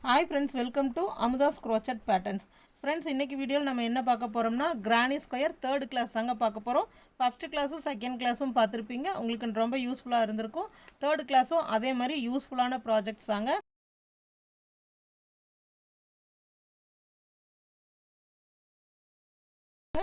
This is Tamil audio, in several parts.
Hi friends, welcome to Amuda's Crochet Patterns. Friends, இன்னைக்கு வீடியோவில் நம்ம என்ன பார்க்க போகிறோம்னா கிரானி ஸ்கொயர் தேர்ட் கிளாஸ் தாங்க பார்க்க போகிறோம். ஃபஸ்ட்டு கிளாஸும் செகண்ட் கிளாஸும் பார்த்துருப்பீங்க. உங்களுக்கு ரொம்ப யூஸ்ஃபுல்லாக இருந்திருக்கும். தேர்ட் கிளாஸும் அதே மாதிரி யூஸ்ஃபுல்லான ப்ராஜெக்ட்ஸ் தாங்க.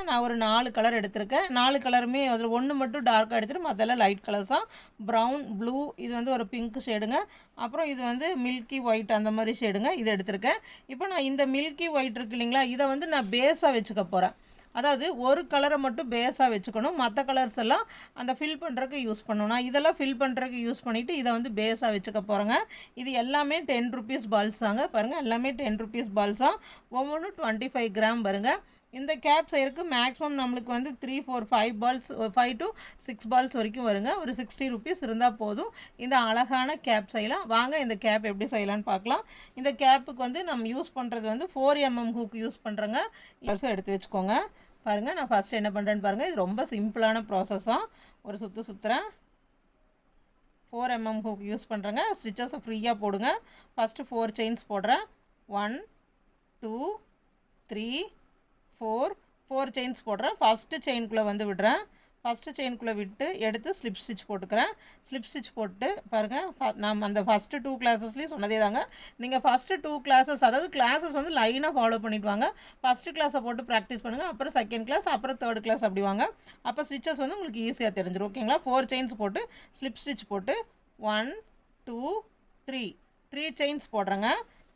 நான் ஒரு 4 கலர் எடுத்திருக்கேன். 4 கலருமே அதில் ஒன்று மட்டும் டார்க்காக எடுத்துகிட்டு மற்றெல்லாம் லைட் கலர்ஸாக ப்ரௌன், ப்ளூ, இது வந்து ஒரு பிங்க் ஷேடுங்க. அப்புறம் இது வந்து மில்கி ஒயிட் அந்த மாதிரி ஷேடுங்க. இது எடுத்திருக்கேன். இப்போ நான் இந்த மில்கி ஒயிட் இருக்கு இல்லைங்களா, இதை வந்து நான் பேஸாக வச்சுக்க போகிறேன். அதாவது ஒரு கலரை மட்டும் பேஸாக வச்சுக்கணும், மற்ற கலர்ஸ் எல்லாம் அந்த ஃபில் பண்ணுறதுக்கு யூஸ் பண்ணணும். நான் இதெல்லாம் ஃபில் பண்ணுறதுக்கு யூஸ் பண்ணிவிட்டு இதை வந்து பேஸாக வச்சுக்க போகிறேங்க. இது எல்லாமே 10 rupees பால்ஸ் தாங்க. பாருங்கள், எல்லாமே 10 rupees பால்ஸாக ஒவ்வொன்றும் 25 கிராம் வருங்க. இந்த கேப் செய்யறதுக்கு மேக்ஸிமம் நம்மளுக்கு வந்து 3, 4, 5 பால்ஸ், 5 to 6 பால்ஸ் வரைக்கும் வருங்க. ஒரு 60 rupees இருந்தால் போதும். இந்த அழகான கேப் செய்யலாம். வாங்க இந்த கேப் எப்படி செய்யலான்னு பார்க்கலாம். இந்த கேப்புக்கு வந்து நம்ம யூஸ் பண்ணுறது வந்து 4mm ஹூக் யூஸ் பண்ணுறேங்க. எடுத்து வச்சுக்கோங்க. பாருங்கள், நான் ஃபஸ்ட்டு என்ன பண்ணுறேன்னு பாருங்கள். இது ரொம்ப சிம்பிளான ப்ராசஸ்ஸாக ஒரு சுற்றுறேன். 4mm ஹூக் யூஸ் பண்ணுறேங்க. ஸ்டிச்சஸை ஃப்ரீயாக போடுங்க. ஃபஸ்ட்டு 4 செயின்ஸ் போடுறேன். 1, 2, 3, 4 செயின்ஸ் போடுறேன். ஃபஸ்ட்டு செயின்குள்ளே வந்து விடுறேன். ஃபஸ்ட்டு செயின்குள்ளே விட்டு எடுத்து ஸ்லிப் ஸ்டிச் போட்டுக்கிறேன். ஸ்லிப் ஸ்டிச் போட்டு பாருங்கள், நம்ம அந்த ஃபஸ்ட்டு 2 கிளாஸஸ்லேயும் சொன்னதே தாங்க. நீங்கள் ஃபஸ்ட்டு 2 கிளாஸஸ், அதாவது கிளாஸஸ் வந்து லைனாக ஃபாலோ பண்ணிட்டு வாங்க. ஃபஸ்ட்டு கிளாஸை போட்டு ப்ராக்டிஸ் பண்ணுங்கள். அப்புறம் செகண்ட் கிளாஸ், அப்புறம் தேர்ட் கிளாஸ் அப்படி வாங்க. அப்போ ஸ்டிச்சஸ் வந்து உங்களுக்கு ஈஸியாக தெரிஞ்சிடும். ஓகேங்களா? 4 செயின்ஸ் போட்டு ஸ்லிப் ஸ்டிச் போட்டு 1, 2, 3 செயின்ஸ் போடுறேங்க.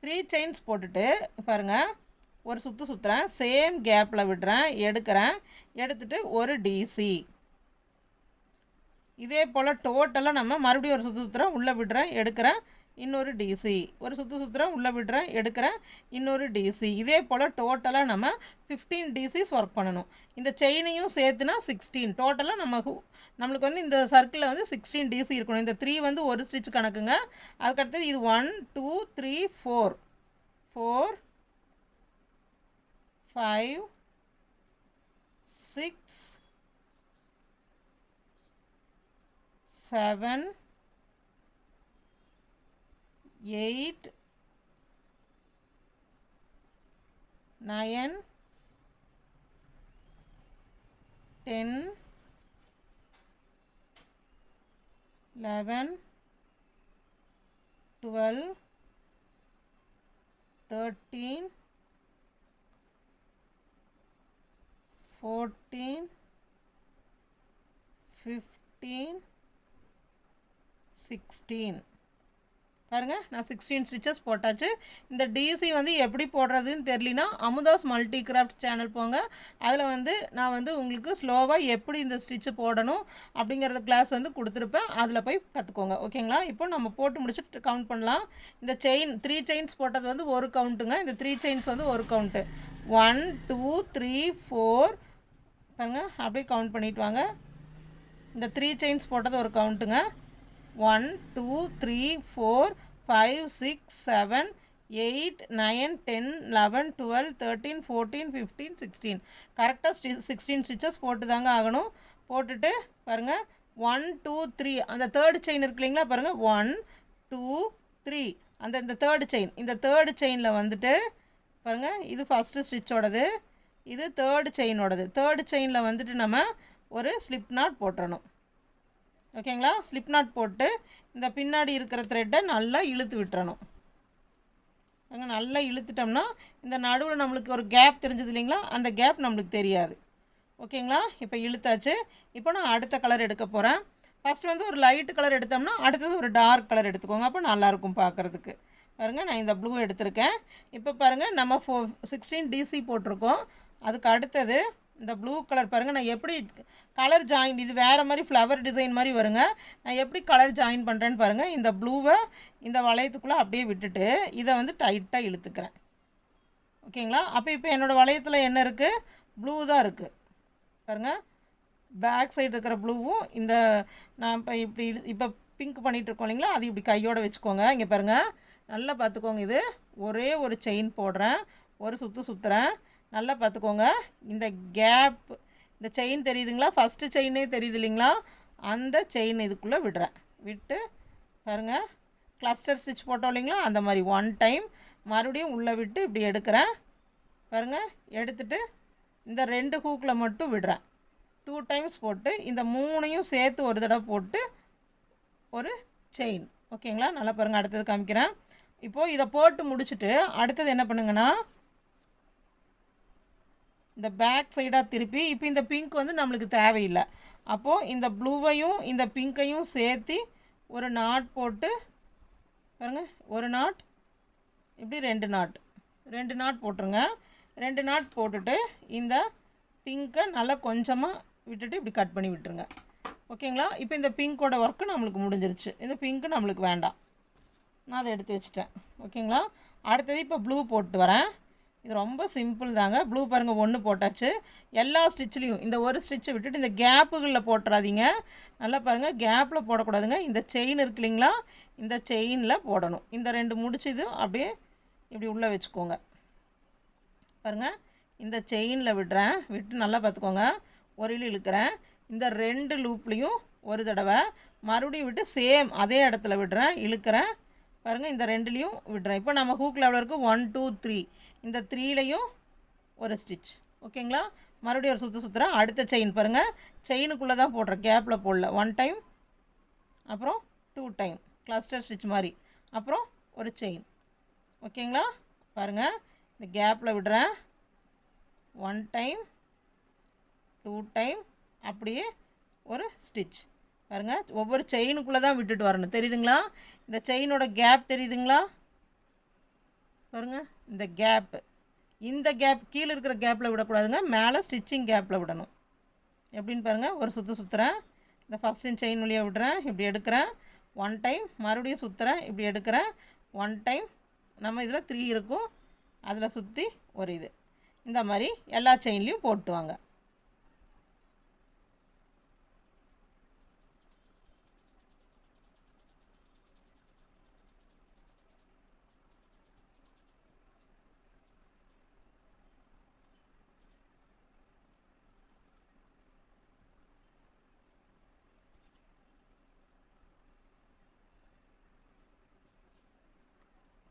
3 செயின்ஸ் போட்டுட்டு பாருங்கள், ஒரு சுற்றுறேன். சேம் கேப்பில் விடுறேன், எடுத்துட்டு ஒரு டிசி. இதே போல் டோட்டலாக நம்ம மறுபடியும் ஒரு சுற்றுறேன், உள்ளே விடுறேன், எடுக்கிறேன், இன்னொரு டிசி. ஒரு சுற்றுறேன், உள்ளே விடுறேன், எடுக்கிறேன், இன்னொரு டிசி. இதே போல் டோட்டலாக நம்ம 15 டிசிஸ் ஒர்க் பண்ணணும். இந்த செயினையும் சேர்த்துனா 16. டோட்டலாக நம்மளுக்கு வந்து இந்த சர்க்கிளில் வந்து 16 டிசி இருக்கணும். இந்த 3 வந்து ஒரு ஸ்டிச் கணக்குங்க. அதுக்கடுத்தது இது 1, 2, 3, 4, 5, 6, 7, 8, 9, 10, 11, 12, 13, 14, 15, 16. பாருங்கள், நான் 16 ஸ்டிச்சஸ் போட்டாச்சு. இந்த டிசி வந்து எப்படி போடுறதுன்னு தெரியலனா அமுதாஸ் மல்டி கிராஃப்ட் சேனல் போங்க. அதில் வந்து நான் வந்து உங்களுக்கு ஸ்லோவாக எப்படி இந்த ஸ்டிச்சு போடணும் அப்படிங்கிறத கிளாஸ் வந்து கொடுத்துருப்பேன். அதில் போய் கற்றுக்கோங்க. ஓகேங்களா? இப்போ நம்ம போட்டு முடிச்சுட்டு கவுண்ட் பண்ணலாம். இந்த செயின் 3 செயின்ஸ் போட்டது வந்து ஒரு கவுண்ட்டுங்க. இந்த 3 செயின்ஸ் வந்து ஒரு கவுண்ட்டு. 1, 2, 3, 4 பாருங்க, அப்படியே கவுண்ட் பண்ணிட்டு வாங்க. இந்த 3 செயின்ஸ் போட்டது ஒரு கவுண்ட்டுங்க. 1, 2, 3, 4, 5, 6, 7, 8, 9, 10, 11, 12, 13, 14, 15, 16. கரெக்டாக 16 ஸ்டிச்சஸ் போட்டு தாங்க ஆகணும். போட்டுட்டு பாருங்கள், 1, 2, 3 அந்த தேர்டு செயின் இருக்கு இல்லைங்களா, பாருங்கள் 1, 2, 3 இந்த தேர்டு செயின். இந்த தேர்டு செயினில் வந்துட்டு பாருங்கள், இது ஃபஸ்ட்டு ஸ்டிச்சோடது, இது தேர்டு செயினோடது. தேர்டு செயினில் வந்துட்டு நம்ம ஒரு ஸ்லிப் நாட் போட்டுறணும். ஓகேங்களா? ஸ்லிப் நாட் போட்டு இந்த பின்னாடி இருக்கிற த்ரெட்டை நல்லா இழுத்து விட்டுறணும். நல்லா இழுத்துட்டோம்னா இந்த நடுவில் நம்மளுக்கு ஒரு கேப் தெரிஞ்சது இல்லைங்களா, அந்த கேப் நம்மளுக்கு தெரியாது. ஓகேங்களா? இப்போ இழுத்தாச்சு. இப்போ நான் அடுத்த கலர் எடுக்க போகிறேன். ஃபஸ்ட்டு வந்து ஒரு லைட்டு கலர் எடுத்தோம்னா அடுத்தது ஒரு டார்க் கலர் எடுத்துக்கோங்க. அப்போ நல்லாயிருக்கும் பார்க்குறதுக்கு. பாருங்கள், நான் இந்த ப்ளூ எடுத்திருக்கேன். இப்போ பாருங்கள், நம்ம 16 டிசி போட்டிருக்கோம். அதுக்கு அடுத்தது இந்த ப்ளூ கலர் பாருங்கள். நான் எப்படி கலர் ஜாயின், இது வேறு மாதிரி ஃப்ளவர் டிசைன் மாதிரி வருங்க. நான் எப்படி கலர் ஜாயின் பண்ணுறேன்னு பாருங்கள். இந்த ப்ளூவை இந்த வளையத்துக்குள்ளே அப்படியே விட்டுட்டு இதை வந்து டைட்டாக இழுத்துக்கிறேன். ஓகேங்களா? அப்போ இப்போ என்னோடய வளையத்தில் என்ன இருக்குது? ப்ளூ தான் இருக்குது. பாருங்கள், பேக் சைடு இருக்கிற ப்ளூவும் இந்த நான் இப்போ பிங்க் பண்ணிகிட்ருக்கோம் இல்லைங்களா, அது இப்படி கையோடு வச்சுக்கோங்க. இங்கே பாருங்கள், நல்லா பார்த்துக்கோங்க. இது ஒரே ஒரு செயின் போடுறேன், ஒரு சுற்றுறேன். நல்லா பார்த்துக்கோங்க. இந்த கேப், இந்த செயின் தெரியுதுங்களா, ஃபஸ்ட்டு செயினே தெரியுது இல்லைங்களா, அந்த செயின் இதுக்குள்ளே விடுறேன். விட்டு பாருங்கள், கிளஸ்டர் ஸ்டிச் போட்டோம் இல்லைங்களா, அந்த மாதிரி 1 டைம் மறுபடியும் உள்ளே விட்டு இப்படி எடுக்கிறேன் பாருங்கள். எடுத்துட்டு இந்த 2 ஹூக்கில் மட்டும் விடுறேன். 2 டைம்ஸ் போட்டு இந்த 3ஐயும் சேர்த்து ஒரு தடவை போட்டு ஒரு செயின். ஓகேங்களா? நல்லா பாருங்கள். அடுத்தது காமிக்கிறேன். இப்போது இதை போட்டு முடிச்சுட்டு அடுத்தது என்ன பண்ணுங்கன்னா இந்த பேக் சைடாக திருப்பி இப்போ இந்த பிங்க் வந்து நம்மளுக்கு தேவையில்லை. அப்போது இந்த ப்ளூவையும் இந்த பிங்க்கையும் சேர்த்து ஒரு நாட் போட்டு பாருங்கள். ஒரு நாட் இப்படி 2 நாட் 2 நாட் போட்டுருங்க. 2 நாட் போட்டுட்டு இந்த பிங்க்கை நல்லா கொஞ்சமாக விட்டுட்டு இப்படி கட் பண்ணி விட்டுருங்க. ஓகேங்களா? இப்போ இந்த பிங்க்கோட ஒர்க்கு நம்மளுக்கு முடிஞ்சிருச்சு. இந்த பிங்க்கு நம்மளுக்கு வேண்டாம், நான் அதை எடுத்து வச்சுட்டேன். ஓகேங்களா? அடுத்தது இப்போ ப்ளூ போட்டு வரேன். இது ரொம்ப சிம்பிள் தாங்க. ப்ளூ பாருங்கள் 1 போட்டாச்சு. எல்லா ஸ்டிச்லேயும் இந்த ஒரு ஸ்டிச்சை விட்டுட்டு இந்த கேப்புகளில் போட்டுறாதீங்க. நல்லா பாருங்கள், கேப்பில் போடக்கூடாதுங்க. இந்த செயின் இருக்கு இல்லைங்களா, இந்த செயினில் போடணும். இந்த 2 முடிச்சது அப்படியே இப்படி உள்ளே வச்சுக்கோங்க. பாருங்கள், இந்த செயினில் விடுறேன். விட்டு நல்லா பார்த்துக்கோங்க. ஒரு இழுக்கிறேன். இந்த 2 லூப்லேயும் ஒரு தடவை மறுபடியும் விட்டு சேம் அதே இடத்துல விடுறேன், இழுக்கிறேன். பாருங்கள், இந்த 2லேயும் விடுறேன். இப்போ நம்ம ஹூக்கில் எவ்வளோ இருக்குது 1 2 3. இந்த 3லையும் ஒரு ஸ்டிச். ஓகேங்களா? மறுபடியும் ஒரு சுற்றுறேன். அடுத்த செயின் பாருங்கள், செயினுக்குள்ளே தான் போடுறேன், கேப்பில் போடல. 1 டைம், அப்புறம் 2 டைம் கிளஸ்டர் ஸ்டிச் மாதிரி, அப்புறம் ஒரு செயின். ஓகேங்களா? பாருங்கள், இந்த கேப்பில் விடுறேன். 1 டைம் 2 டைம் அப்படியே ஒரு ஸ்டிச். பாருங்கள், ஒவ்வொரு செயினுக்குள்ளே தான் விட்டுட்டு வரணும். தெரியுதுங்களா? இந்த செயினோட கேப் தெரியுதுங்களா? பாருங்கள், இந்த கேப்பு, இந்த கேப் கீழே இருக்கிற கேப்பில் விடக்கூடாதுங்க, மேலே ஸ்டிச்சிங் கேப்பில் விடணும். எப்படின்னு பாருங்கள். ஒரு சுற்றுறேன். இந்த ஃபஸ்ட்டு செயின் வழியாக விடுறேன், இப்படி எடுக்கிறேன். 1 டைம் மறுபடியும் சுற்றுறேன், இப்படி எடுக்கிறேன். 1 டைம் நம்ம இதில் 3 இருக்கும், அதில் சுற்றி ஒரு இது. இந்த மாதிரி எல்லா செயின்லேயும் போட்டுவாங்க.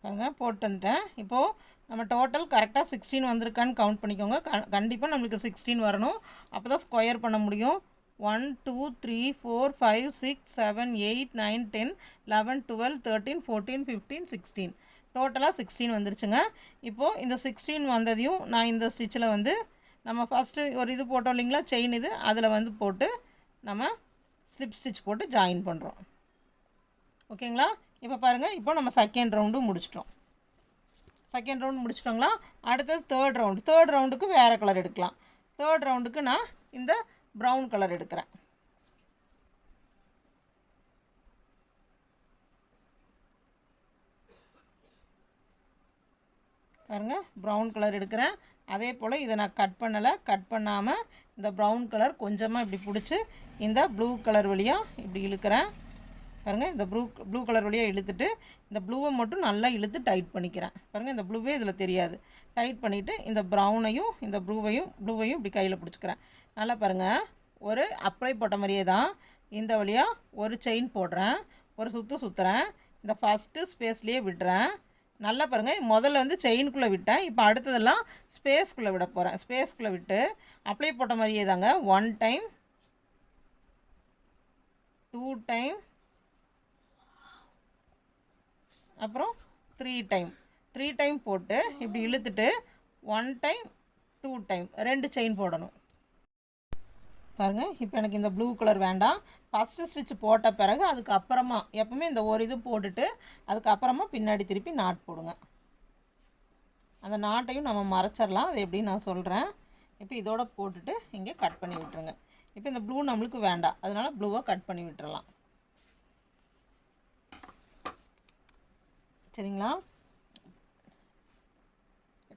பாருங்க, போட்டு வந்துட்டேன். இப்போது நம்ம டோட்டல் கரெக்டாக 16 வந்திருக்கான்னு கவுண்ட் பண்ணிக்கோங்க. கண்டிப்பாக நம்மளுக்கு 16 வரணும், அப்போ தான் ஸ்கொயர் பண்ண முடியும். 1 2 3 4 5 6 7 8 9 10 11 12 13 14 15 16 டோட்டலாக 16 வந்துருச்சுங்க. இப்போது இந்த 16 வந்ததையும் நான் இந்த ஸ்டிச்சில் வந்து நம்ம ஃபஸ்ட்டு ஒரு இது போட்டோம் இல்லைங்களா, செயின் இது, அதில் வந்து போட்டு நம்ம ஸ்லிப் ஸ்டிச் போட்டு ஜாயின் பண்ணுறோம். ஓகேங்களா? இப்போ பாருங்கள், இப்போ நம்ம செகண்ட் ரவுண்டும் முடிச்சிட்டோம். செகண்ட் ரவுண்டு முடிச்சிட்டோங்களா? அடுத்தது தேர்ட் ரவுண்டு. தேர்ட் ரவுண்டுக்கு வேறு கலர் எடுக்கலாம். தேர்ட் ரவுண்டுக்கு நான் இந்த ப்ரௌன் கலர் எடுக்கிறேன். பாருங்கள், ப்ரௌன் கலர் எடுக்கிறேன். அதே போல் இதை நான் கட் பண்ணலை. கட் பண்ணாமல் இந்த ப்ரௌன் கலர் கொஞ்சமாக இப்படி பிடிச்சி இந்த ப்ளூ கலர் வழியாக இப்படி இழுக்கிறேன். பாருங்கள், இந்த ப்ளூ கலர் வழியாக இழுத்துட்டு இந்த ப்ளூவை மட்டும் நல்லா இழுத்து டைட் பண்ணிக்கிறேன். பாருங்கள், இந்த ப்ளூவே இதில் தெரியாது. டைட் பண்ணிவிட்டு இந்த ப்ரௌனையும் இந்த ப்ளூவையும் இப்படி கையில் பிடிச்சிக்கிறேன். நல்லா பாருங்கள், ஒரு அப்ளை போட்ட மாதிரியே தான் இந்த வழியாக ஒரு செயின் போடுறேன், ஒரு சுற்றுறேன். இந்த ஃபஸ்ட்டு ஸ்பேஸ்லேயே விடுறேன். நல்லா பாருங்கள், முதல்ல வந்து செயினுக்குள்ளே விட்டேன், இப்போ அடுத்ததெல்லாம் ஸ்பேஸ்க்குள்ளே விட போகிறேன். ஸ்பேஸ்க்குள்ளே விட்டு அப்ளை போட்ட மாதிரியே தாங்க 1 டைம் 2 டைம் அப்புறம் 3 டைம் போட்டு இப்படி இழுத்துட்டு 1 டைம் 2 டைம் 2 செயின் போடணும். பாருங்கள், இப்போ எனக்கு இந்த ப்ளூ கலர் வேண்டாம். ஃபஸ்ட்டு ஸ்டிச் போட்ட பிறகு அதுக்கப்புறமா எப்பவுமே இந்த ஒரு இது போட்டுட்டு அதுக்கப்புறமா பின்னாடி திருப்பி நாட் போடுங்க. அந்த நாட்டையும் நம்ம மறைச்சிடலாம், அது எப்படின்னு நான் சொல்கிறேன். இப்போ இதோட போட்டுட்டு இங்கே கட் பண்ணி விட்டுருங்க. இப்போ இந்த ப்ளூ நம்மளுக்கு வேண்டாம், அதனால் ப்ளூவை கட் பண்ணி விட்டுறலாம். சரிங்களா?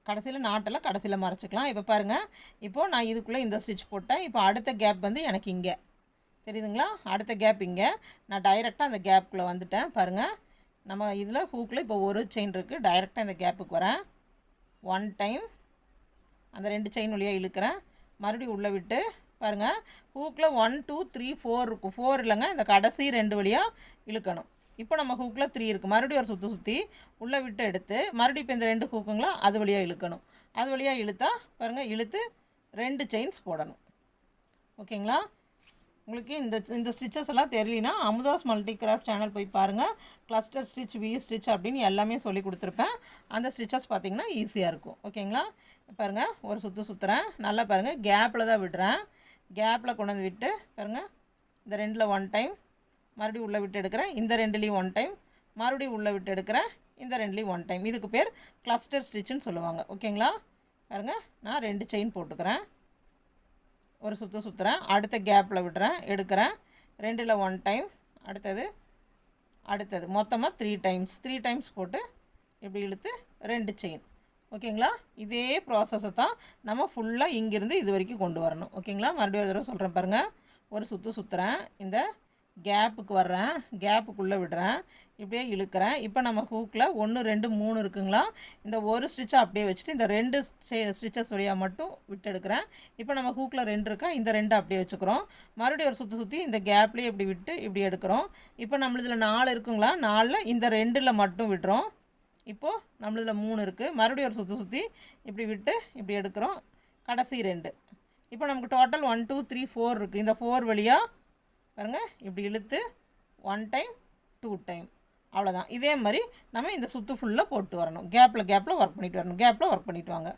கடைசியில் நாட்டெல்லாம் கடைசியில் மறைச்சிக்கலாம். இப்போ பாருங்கள், இப்போது நான் இதுக்குள்ளே இந்த ஸ்டிச் போட்டேன். இப்போ அடுத்த கேப் வந்து எனக்கு இங்கே தெரியுதுங்களா, அடுத்த கேப் இங்கே. நான் டைரெக்டாக அந்த கேப்புக்குள்ளே வந்துட்டேன். பாருங்கள், நம்ம இதில் ஹூக்கில் இப்போ ஒரு செயின் இருக்குது, டைரெக்டாக இந்த கேப்புக்கு வரேன். 1 டைம் அந்த 2 செயின் வழியாக இழுக்கிறேன், மறுபடியும் உள்ளே விட்டு பாருங்கள், ஹூக்கில் 1 2 3 4 இருக்கும். 4 இல்லைங்க, இந்த கடைசி 2 வழியாக இழுக்கணும். இப்போ நம்ம ஹூக்கில் 3 இருக்குது. மறுபடியும் ஒரு சுற்றி உள்ளே விட்டு எடுத்து மறுபடியும் இப்போ இந்த 2 ஹூக்குங்களா அது வழியாக இழுக்கணும். அது வழியாக இழுத்தா பாருங்கள், இழுத்து 2 செயின்ஸ் போடணும். ஓகேங்களா? உங்களுக்கு இந்த ஸ்டிச்சஸ் எல்லாம் தெரியலனா அமுதாஸ் மல்டி கிராஃப்ட் சேனல் போய் பாருங்கள். கிளஸ்டர் ஸ்டிச், வி ஸ்டிச் அப்படின்னு எல்லாமே சொல்லி கொடுத்துருப்பேன். அந்த ஸ்டிச்சஸ் பார்த்திங்கன்னா ஈஸியாக இருக்கும். ஓகேங்களா? பாருங்கள், ஒரு சுற்றுறேன். நல்லா பாருங்கள், கேப்பில் தான் விடுறேன். கேப்பில் கொண்டு வந்து விட்டு பாருங்கள், இந்த 2ல் 1 டைம் மறுபடியும் உள்ளே விட்டு எடுக்கிறேன். இந்த 2லேயும் 1 டைம் மறுபடியும் உள்ளே விட்டு எடுக்கிறேன். இந்த 2லேயும் 1 டைம். இதுக்கு பேர் கிளஸ்டர் ஸ்டிச்சுன்னு சொல்லுவாங்க. ஓகேங்களா? பாருங்கள், நான் 2 செயின் போட்டுக்கிறேன். ஒரு சுற்றுறேன். அடுத்த கேப்பில் விடுறேன், எடுக்கிறேன். 2ல் 1 டைம், அடுத்தது மொத்தமாக 3 டைம்ஸ் போட்டு இப்படி இழுத்து 2 செயின். ஓகேங்களா? இதே ப்ராசஸை தான் நம்ம ஃபுல்லாக இங்கேருந்து இது வரைக்கும் கொண்டு வரணும். ஓகேங்களா? மறுபடியும் ஒரு தடவை சொல்கிறேன் பாருங்கள். ஒரு சுற்றுறேன். இந்த கேப்புக்கு வர்றேன், கேப்புக்குள்ளே விடுறேன், இப்படியே இழுக்கிறேன். இப்போ நம்ம ஹூக்கில் 1 2 3 இருக்குங்களா, இந்த ஒரு ஸ்டிச்சை அப்படியே வச்சுட்டு இந்த 2 ஸ்டிச்சஸ் வழியாக மட்டும் விட்டு எடுக்கிறேன். இப்போ நம்ம ஹூக்கில் 2 இருக்கா, இந்த 2 அப்படியே வச்சுக்கிறோம். மறுபடியும் ஒரு சுற்றி இந்த கேப்லேயே இப்படி விட்டு இப்படி எடுக்கிறோம். இப்போ நம்மளதில் 4 இருக்குங்களா, 4ல் இந்த 2ல் மட்டும் விடுறோம். இப்போது நம்மளதில் 3 இருக்குது. மறுபடியும் ஒரு சுற்றி இப்படி விட்டு இப்படி எடுக்கிறோம். கடைசி 2. இப்போ நமக்கு டோட்டல் 1 2 3 4 இருக்குது. இந்த 4 வழியாக பாருங்கள், இப்படி இழுத்து 1 டைம் 2 டைம், அவ்வளோதான். இதே மாதிரி நம்ம இந்த சுற்று ஃபுல்லாக போட்டு வரணும். கேப்பில் ஒர்க் பண்ணிட்டு வரணும். கேப்பில் ஒர்க் பண்ணிவிட்டு வாங்க.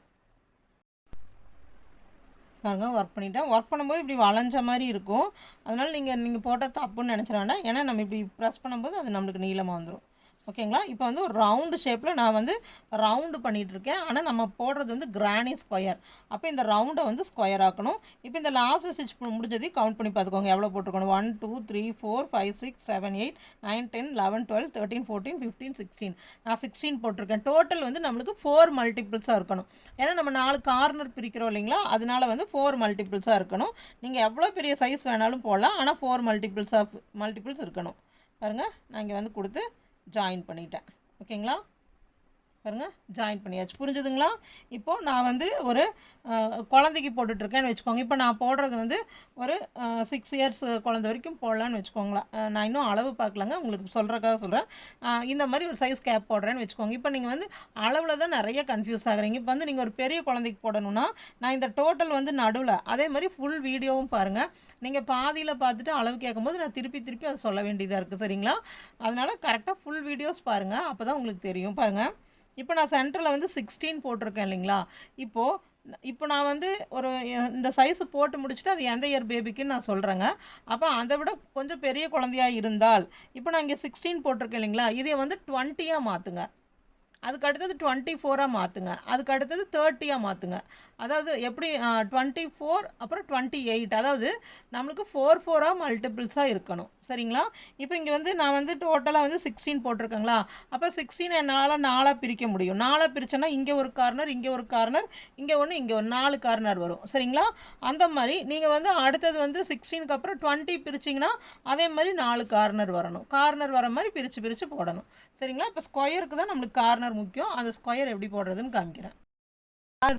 பாருங்கள், ஒர்க் பண்ணிவிட்டேன். ஒர்க் பண்ணும்போது இப்படி வளைஞ்ச மாதிரி இருக்கும். அதனால் நீங்கள் போட்டால் தப்புன்னு நினச்சிட வேண்டாம். ஏன்னா நம்ம இப்படி ப்ரெஸ் பண்ணும்போது அது நம்மளுக்கு நீளமாக வந்துடும். ஓகேங்களா? இப்போ வந்து ஒரு ரவுண்டு ஷேப்பில் நான் வந்து ரவுண்டு பண்ணிகிட்ருக்கேன். ஆனால் நம்ம போடுறது வந்து கிரானி ஸ்கொயர். அப்போ இந்த ரவுண்டை வந்து ஸ்கொயர் ஆக்கணும். இப்போ இந்த லாஸ்ட் ஸ்டிச் முடிஞ்சதையும் கவுண்ட் பண்ணி பார்த்துக்கோங்க, எவ்வளோ போட்டிருக்கணும். 1 2 3 4 5 6 7 8 9 10 11 12 13 14 15 16. நான் 16 போட்டிருக்கேன். டோட்டல் வந்து நம்மளுக்கு 4 மல்டிபிள்ஸாக இருக்கணும். ஏன்னா நம்ம 4 கார்னர் பிரிக்கிறோம் இல்லைங்களா, அதனால் வந்து 4 மல்டிபிள்ஸாக இருக்கணும். நீங்கள் எவ்வளோ பெரிய சைஸ் வேணாலும் போடலாம், ஆனால் 4 மல்டிபிள்ஸ் இருக்கணும். பாருங்கள், நான் இங்கே வந்து கொடுத்து ஜாயின் பண்ணிட்டேன். ஓகேங்களா? பாருங்கள், ஜாயின் பண்ணியாச்சு. புரிஞ்சுதுங்களா? இப்போது நான் வந்து ஒரு குழந்தைக்கு போட்டுட்ருக்கேன்னு வச்சுக்கோங்க. இப்போ நான் போடுறது வந்து ஒரு 6 இயர்ஸ் குழந்தை வரைக்கும் போடலான்னு வச்சுக்கோங்களேன். நான் இன்னும் அளவு பார்க்கலங்க, உங்களுக்கு சொல்கிறக்காக சொல்கிறேன். இந்த மாதிரி ஒரு சைஸ் கேப் போடுறேன்னு வச்சுக்கோங்க. இப்போ நீங்கள் வந்து அளவில் தான் நிறைய கன்ஃபியூஸ் ஆகுறீங்க. இப்போ வந்து நீங்கள் ஒரு பெரிய குழந்தைக்கு போடணுன்னா நான் இந்த டோட்டல் வந்து நடுவில் அதே மாதிரி ஃபுல் வீடியோவும் பாருங்கள். நீங்கள் பாதியில் பார்த்துட்டு அளவு கேட்கும்போது நான் திருப்பி அதை சொல்ல வேண்டியதாக இருக்குது. சரிங்களா? அதனால் கரெக்டாக ஃபுல் வீடியோஸ் பாருங்கள், அப்போ தான் உங்களுக்கு தெரியும். பாருங்கள், இப்போ நான் சென்டரில் வந்து 16 போட்டிருக்கேன் இல்லைங்களா. இப்போ நான் வந்து ஒரு இந்த சைஸு போட்டு முடிச்சுட்டு அது எந்த இயர் பேபிக்குன்னு நான் சொல்கிறேங்க. அப்போ அதை விட கொஞ்சம் பெரிய குழந்தையாக இருந்தால் இப்போ நான் இங்கே 16 போட்டிருக்கேன் இல்லைங்களா, இதை வந்து 20 மாற்றுங்க. அதுக்கு அடுத்தது 24 மாற்றுங்க. அதுக்கு அடுத்தது 30 மாற்றுங்க. அதாவது எப்படி 24 அப்புறம் 28, அதாவது நம்மளுக்கு 4 மல்டிபிள்ஸாக இருக்கணும். சரிங்களா? இப்போ இங்கே வந்து நான் வந்து டோட்டலாக வந்து 16 போட்டிருக்கேங்களா. அப்போ 16 என்னால் 4 பிரிக்க முடியும். 4 பிரிச்சேன்னா இங்கே ஒரு கார்னர், இங்கே ஒரு கார்னர், இங்கே ஒன்று, இங்கே ஒரு 4 கார்னர் வரும். சரிங்களா? அந்த மாதிரி நீங்கள் வந்து அடுத்தது வந்து 16க்கு அப்புறம் 20 பிரிச்சிங்கன்னா அதே மாதிரி 4 கார்னர் வரணும். கார்னர் வர மாதிரி பிரித்து போடணும். சரிங்களா? இப்போ ஸ்கொயருக்கு தான் நம்மளுக்கு கார்னர் முக்கியம். அந்த ஸ்கொயர் எப்படி போடுறதுன்னு காமிக்கிறேன்.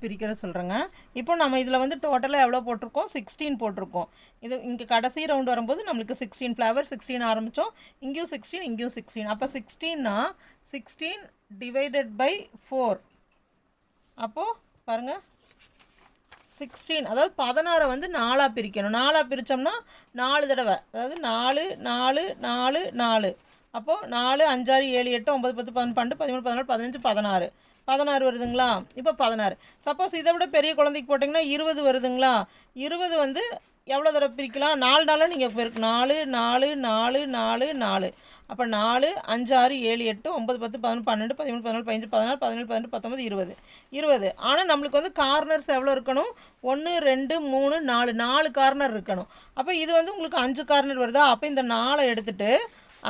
பிரிக்கிற சொல்கிறேங்க. இப்போ நம்ம இதில் வந்து டோட்டலாக எவ்வளோ போட்டிருக்கோம், 16 போட்டிருக்கோம். இது இங்கே கடைசி ரவுண்டு வரும்போது நம்மளுக்கு 16 ஃப்ளவர் 16 ஆரம்பித்தோம். இங்கேயும் 16, இங்கேயும் 16. அப்போ 16னா 16 டிவைடட் பை 4. அப்போது பாருங்கள், 16 அதாவது 16 வந்து 4 பிரிக்கணும். 4 பிரித்தோம்னா 4 தடவை, அதாவது 4 4 4 4. அப்போது 4 5 6 7 8 9 10 11 12 13 14 15 16 16 வருதுங்களா. இப்போ 16. சப்போஸ் இதை விட பெரிய குழந்தைக்கு போட்டிங்கன்னா 20 வருதுங்களா. 20 வந்து எவ்வளோ தடவை பிரிக்கலாம், 4 நாளாக நீங்கள் பெருக்கு 4 4 4 4 4. அப்போ 4 5 6 7 8 9 10 11 12 13 14 15 16 17 18 19 20 20. ஆனால் நம்மளுக்கு வந்து கார்னர்ஸ் எவ்வளோ இருக்கணும், 1 2 3 4 4 கார்னர் இருக்கணும். அப்போ இது வந்து உங்களுக்கு 5 கார்னர் வருதா. அப்போ இந்த 4 எடுத்துகிட்டு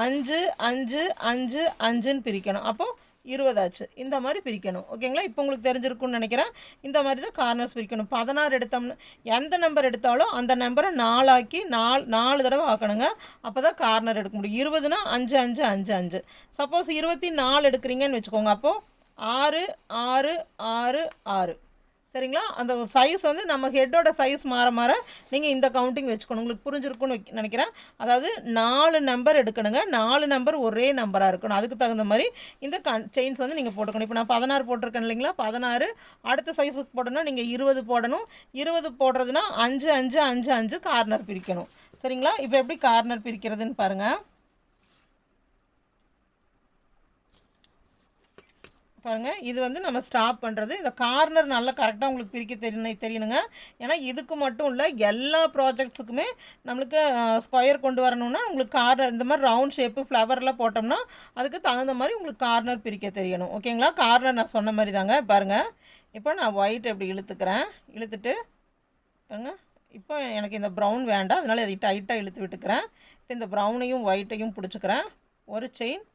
5 5 5 5ன்னு பிரிக்கணும். அப்போது 20 ஆச்சு. இந்த மாதிரி பிரிக்கணும். ஓகேங்களா? இப்போ உங்களுக்கு தெரிஞ்சிருக்குன்னு நினைக்கிறேன். இந்த மாதிரி தான் கார்னர்ஸ் பிரிக்கணும். 16 எடுத்தோம்னா எந்த நம்பர் எடுத்தாலும் அந்த நம்பரை 4 ஆக்கி 4 தடவை ஆக்கணுங்க. அப்போ தான் கார்னர் எடுக்க முடியும். 20னா 5 5 5 5. சப்போஸ் 24 எடுக்கிறீங்கன்னு வச்சுக்கோங்க. அப்போது 6 6 6 6. சரிங்களா? அந்த சைஸ் வந்து நம்ம ஹெட்டோட சைஸ் மாற மாற நீங்கள் இந்த கவுண்டிங் வச்சுக்கணும். உங்களுக்கு புரிஞ்சிருக்குன்னு நினைக்கிறேன். அதாவது 4 நம்பர் எடுக்கணுங்க. 4 நம்பர் ஒரே நம்பராக இருக்கணும். அதுக்கு தகுந்த மாதிரி இந்த செயின்ஸ் வந்து நீங்கள் போட்டுக்கணும். இப்போ நான் 16 போட்டிருக்கேன் இல்லைங்களா? 16 அடுத்த சைஸுக்கு போடணும்னா நீங்கள் 20 போடணும். 20 போடுறதுனா 5 5 5 5 கார்னர் பிரிக்கணும். சரிங்களா? இப்போ எப்படி கார்னர் பிரிக்கிறதுன்னு பாருங்கள். பாருங்கள், இது வந்து நம்ம ஸ்டாப் பண்ணுறது. இந்த கார்னர் நல்லா கரெக்டாக உங்களுக்கு பிரிக்க தெரியணுங்க. ஏன்னா இதுக்கு மட்டும் இல்லை, எல்லா ப்ராஜெக்ட்ஸுக்குமே நம்மளுக்கு ஸ்கொயர் கொண்டு வரணும்னா உங்களுக்கு கார்னர் இந்த மாதிரி ரவுண்ட் ஷேப்பு ஃப்ளவர்லாம் போட்டோம்னா அதுக்கு தகுந்த மாதிரி உங்களுக்கு கார்னர் பிரிக்க தெரியணும். ஓகேங்களா? கார்னர் நான் சொன்ன மாதிரி தாங்க. பாருங்கள், இப்போ நான் ஒயிட் எப்படி இழுத்துக்கிறேன். இழுத்துட்டு பாருங்க, இப்போ எனக்கு இந்த ப்ரௌன் வேண்டாம், அதனால் அதை டைட்டாக இழுத்து விட்டுக்கிறேன். இப்போ இந்த ப்ரௌனையும் ஒயிட்டையும் பிடிச்சிக்கிறேன். ஒரு chain,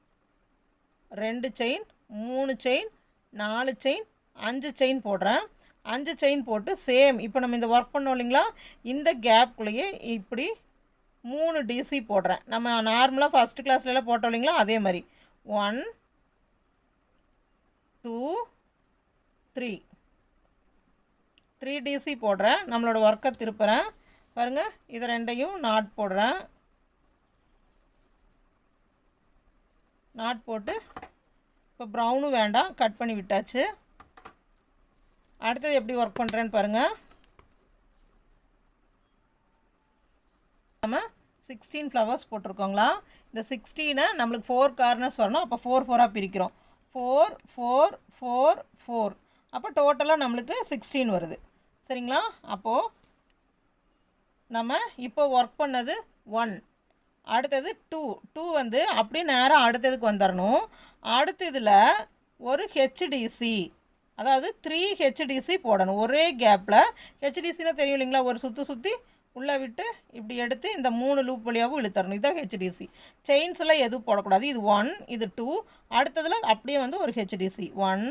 2 chain, 3 chain, 4 chain, 5 chain போடுறேன். 5 செயின் போட்டு சேம் இப்போ நம்ம இந்த ஒர்க் பண்ணோம் இல்லைங்களா, இந்த கேப்புக்குள்ளேயே இப்படி 3 டிசி போடுறேன். நம்ம நார்மலாக ஃபஸ்ட்டு கிளாஸ்லாம் போட்டோம் இல்லைங்களா, அதே மாதிரி 1 2 3 டிசி போடுறேன். நம்மளோட ஒர்க்கை திருப்புறேன். பாருங்கள், இதை ரெண்டையும் நாட் போடுறேன். நாட் போட்டு இப்போ ப்ரௌனும் வேண்டாம், கட் பண்ணி விட்டாச்சு. அடுத்தது எப்படி ஒர்க் பண்ணுறேன்னு பாருங்கள். நம்ம 16 ஃப்ளவர்ஸ் போட்டிருக்கோங்களா, இந்த 16 நம்மளுக்கு 4 கார்னர்ஸ் வரணும். அப்போ 4 4ஆக பிரிக்கிறோம். 4 4 4 4 அப்போ டோட்டலாக நம்மளுக்கு 16 வருது. சரிங்களா? அப்போது நம்ம இப்போ ஒர்க் பண்ணது 1, அடுத்தது 2 வந்து அப்படியே நேராக அடுத்ததுக்கு வந்துடணும். அடுத்த இதில் ஒரு ஹெச்டிசி, அதாவது 3 ஹெச்டிசி போடணும் ஒரே கேப்பில். ஹெச்டிசின்னா தெரியும் இல்லைங்களா, ஒரு சுற்றி உள்ளே விட்டு இப்படி எடுத்து இந்த 3 லூப் வழியாகவும் இழுத்தரணும். இதுதான் ஹெச்டிசி. செயின்ஸ்லாம் எதுவும் போடக்கூடாது. இது 1, இது 2, அடுத்ததில் அப்படியே வந்து ஒரு ஹெச்டிசி 1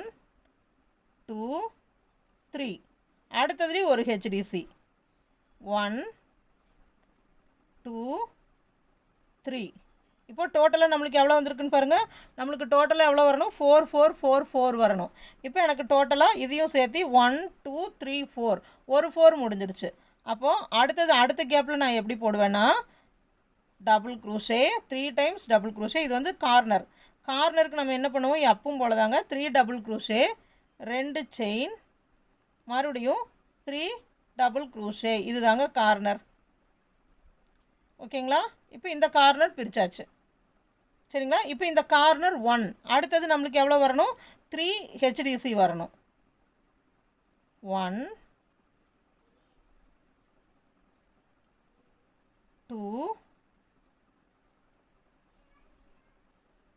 2 3, அடுத்ததுலேயும் ஒரு ஹெச்டிசி 1 2 3. இப்போ டோட்டலாக நம்மளுக்கு எவ்வளோ வந்திருக்குன்னு பாருங்கள். நம்மளுக்கு டோட்டலாக எவ்வளோ வரணும், 4 4 4 4 வரணும். இப்போ எனக்கு டோட்டலாக இதையும் சேர்த்து 1 2 3 4 ஒரு 4 முடிஞ்சிருச்சு. அப்போது அடுத்த கேப்பில் நான் எப்படி போடுவேன்னா, double crochet 3 times double crochet. இது வந்து கார்னருக்கு நம்ம என்ன பண்ணுவோம், எப்பவும் போல தாங்க 3 டபுள் க்ரூஷே, 2 செயின், மறுபடியும் 3 டபுள் க்ரூஷே. இது தாங்க கார்னர். ஓகேங்களா? இப்போ இந்த கார்னர் பிரித்தாச்சு. சரிங்களா? இப்போ இந்த கார்னர் 1, அடுத்தது நம்மளுக்கு எவ்வளோ வரணும், 3 ஹெச்டிசி வரணும். 1 2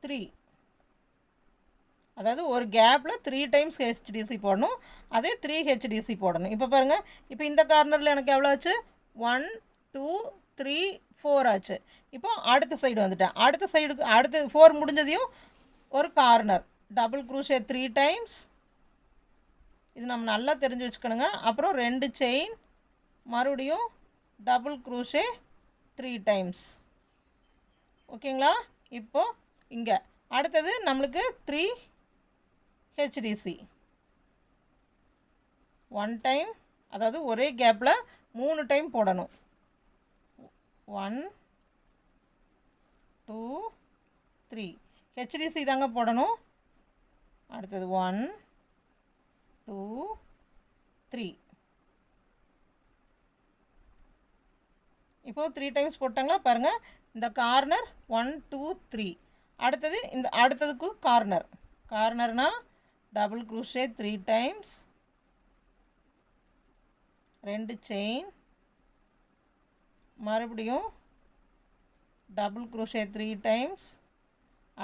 3, அதாவது ஒரு கேப்பில் 3 டைம்ஸ் ஹெச்டிசி போடணும், அதே 3 ஹெச்டிசி போடணும். இப்போ பாருங்கள், இப்போ இந்த கார்னரில் எனக்கு எவ்வளோ ஆச்சு, 1 2 3 4 ஆச்சு. இப்போ அடுத்த சைடு வந்துட்டேன். அடுத்த சைடுக்கு அடுத்து 4 முடிஞ்சதையும் ஒரு கார்னர் டபுள் க்ரூஷே 3 டைம்ஸ். இது நம்ம நல்லா தெரிஞ்சு வச்சுக்கணுங்க. அப்புறம் 2 செயின், மறுபடியும் டபுள் க்ரூஷே 3 டைம்ஸ். ஓகேங்களா? இப்போது இங்கே அடுத்தது நம்மளுக்கு 3 ஹெச்டிசி 1 டைம், அதாவது ஒரே கேப்பில் 3 டைம் போடணும். 1 2 3 ஹெச்டிசி தாங்க போடணும். அடுத்தது 1 2 3. இப்போது 3 டைம்ஸ் போட்டாங்களா பாருங்கள். இந்த கார்னர் 1 2 3. அடுத்தது இந்த அடுத்ததுக்கு கார்னர்னால் டபுள் க்ரூஷே 3 டைம்ஸ், 2 செயின், மறுபடியும் டபுள் க்ரூஷே 3 டைம்ஸ்,